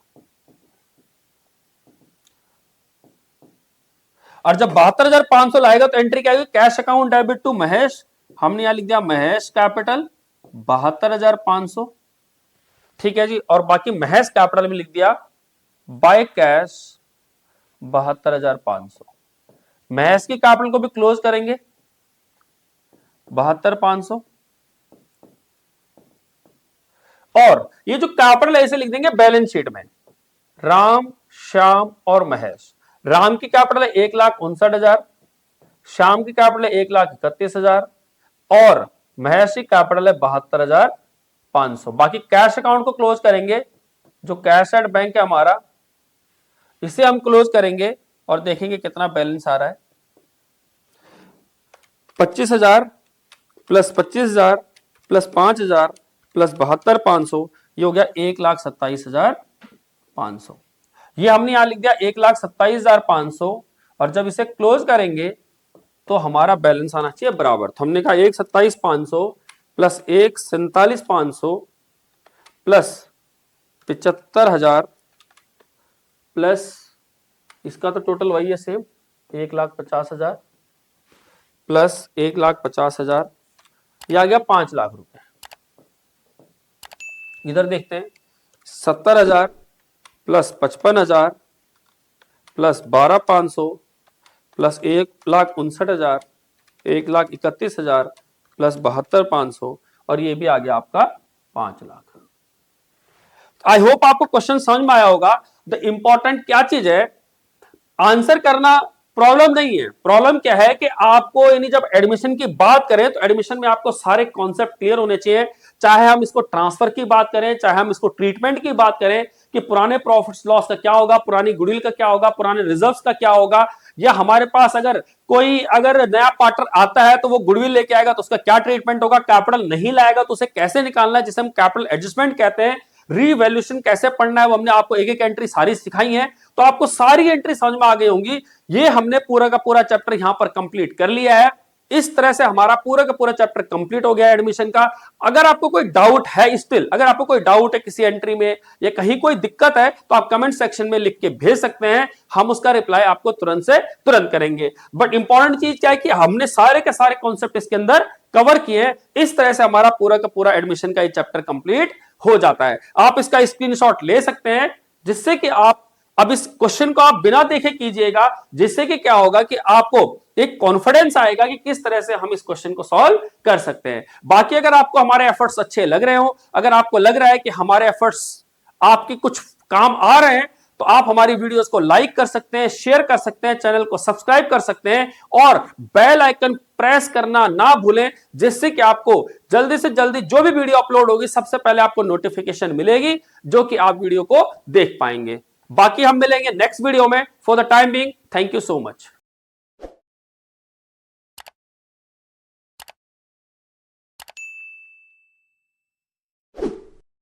और जब 72,500 लाएगा तो एंट्री क्या आएगी, cash account debit to Mahesh. हमने यहां लिख दिया महेश कैपिटल 72,500, ठीक है जी। और बाकी महेश कैपिटल में लिख दिया बाय कैश 72,500। महेश की कैपिटल को भी क्लोज करेंगे, 72,500। और ये जो कैपिटल ऐसे लिख देंगे बैलेंस शीट में, राम, श्याम और महेश। राम की कैपिटल है 1,59,000, श्याम की कैपिटल है 1,31,000 और महेश की कैपिटल है 72,500। बाकी कैश अकाउंट को क्लोज करेंगे, जो कैश एट बैंक है हमारा, इसे हम क्लोज करेंगे और देखेंगे कितना बैलेंस आ रहा है। 25,000 प्लस 25,000 प्लस 5,000 प्लस 72,500, ये हो गया 1,27,500। ये हमने यहां लिख दिया 1,27,500 और जब इसे क्लोज करेंगे तो हमारा बैलेंस आना चाहिए बराबर। तो हमने कहा 1,27,500 प्लस 1,47,500 प्लस 75,000 प्लस इसका तो टोटल वही है सेम 1,50,000 प्लस 1,50,000, यह आ गया 5 लाख रुपए। इधर देखते हैं 70,000 प्लस 55,000 प्लस 12,500 प्लस 1,59,000, 1,31,000 प्लस 72,500 और ये भी आ गया आपका 5 लाख। आई होप आपको क्वेश्चन समझ में आया होगा। द इंपॉर्टेंट क्या चीज है, आंसर करना प्रॉब्लम नहीं है। प्रॉब्लम क्या है कि आपको यानी जब एडमिशन की बात करें तो एडमिशन में आपको सारे कॉन्सेप्ट क्लियर होने चाहिए। चाहे हम इसको ट्रांसफर की बात करें, चाहे हम इसको ट्रीटमेंट की बात करें कि पुराने प्रॉफिट्स लॉस का क्या होगा, पुरानी गुडविल का क्या होगा, पुराने रिजर्व्स का क्या होगा, या हमारे पास अगर नया पार्टनर आता है तो वो गुडविल लेके आएगा तो उसका क्या ट्रीटमेंट होगा, कैपिटल नहीं लाएगा तो उसे कैसे निकालना है, जिसे हम कैपिटल एडजस्टमेंट कहते हैं, रीवैल्यूएशन कैसे पढ़ना है, वो हमने आपको एक एक एंट्री सारी सिखाई है। तो आपको सारी एंट्री समझ में आ गई होंगी। ये हमने पूरा का पूरा चैप्टर यहां पर कंप्लीट कर लिया है। इस तरह से हमारा पूरा का पूरा चैप्टर कंप्लीट हो गया एडमिशन का। अगर आपको कोई डाउट है, स्टिल अगर आपको कोई डाउट है किसी एंट्री में या कहीं कोई दिक्कत है तो आप कमेंट सेक्शन में लिख के भेज सकते हैं, हम उसका रिप्लाई आपको तुरंत से तुरंत करेंगे। बट इंपॉर्टेंट चीज क्या है कि हमने सारे के सारे कॉन्सेप्ट इसके अंदर कवर किए। इस तरह से हमारा पूरा का पूरा एडमिशन का ये चैप्टर कंप्लीट हो जाता है। आप इसका स्क्रीनशॉट ले सकते हैं, जिससे कि आप अब इस क्वेश्चन को आप बिना देखे कीजिएगा, जिससे कि क्या होगा कि आपको एक कॉन्फिडेंस आएगा कि किस तरह से हम इस क्वेश्चन को सॉल्व कर सकते हैं। बाकी अगर आपको हमारे एफर्ट्स अच्छे लग रहे हो, अगर आपको लग रहा है कि हमारे एफर्ट्स आपके कुछ काम आ रहे हैं, तो आप हमारी वीडियोस को लाइक कर सकते हैं, शेयर कर सकते हैं, चैनल को सब्सक्राइब कर सकते हैं और बेल आइकन प्रेस करना ना भूलें, जिससे कि आपको जल्दी से जल्दी जो भी वीडियो अपलोड होगी सबसे पहले आपको नोटिफिकेशन मिलेगी, जो कि आप वीडियो को देख पाएंगे। बाकी हम मिलेंगे नेक्स्ट वीडियो में। For the time being, thank you so much.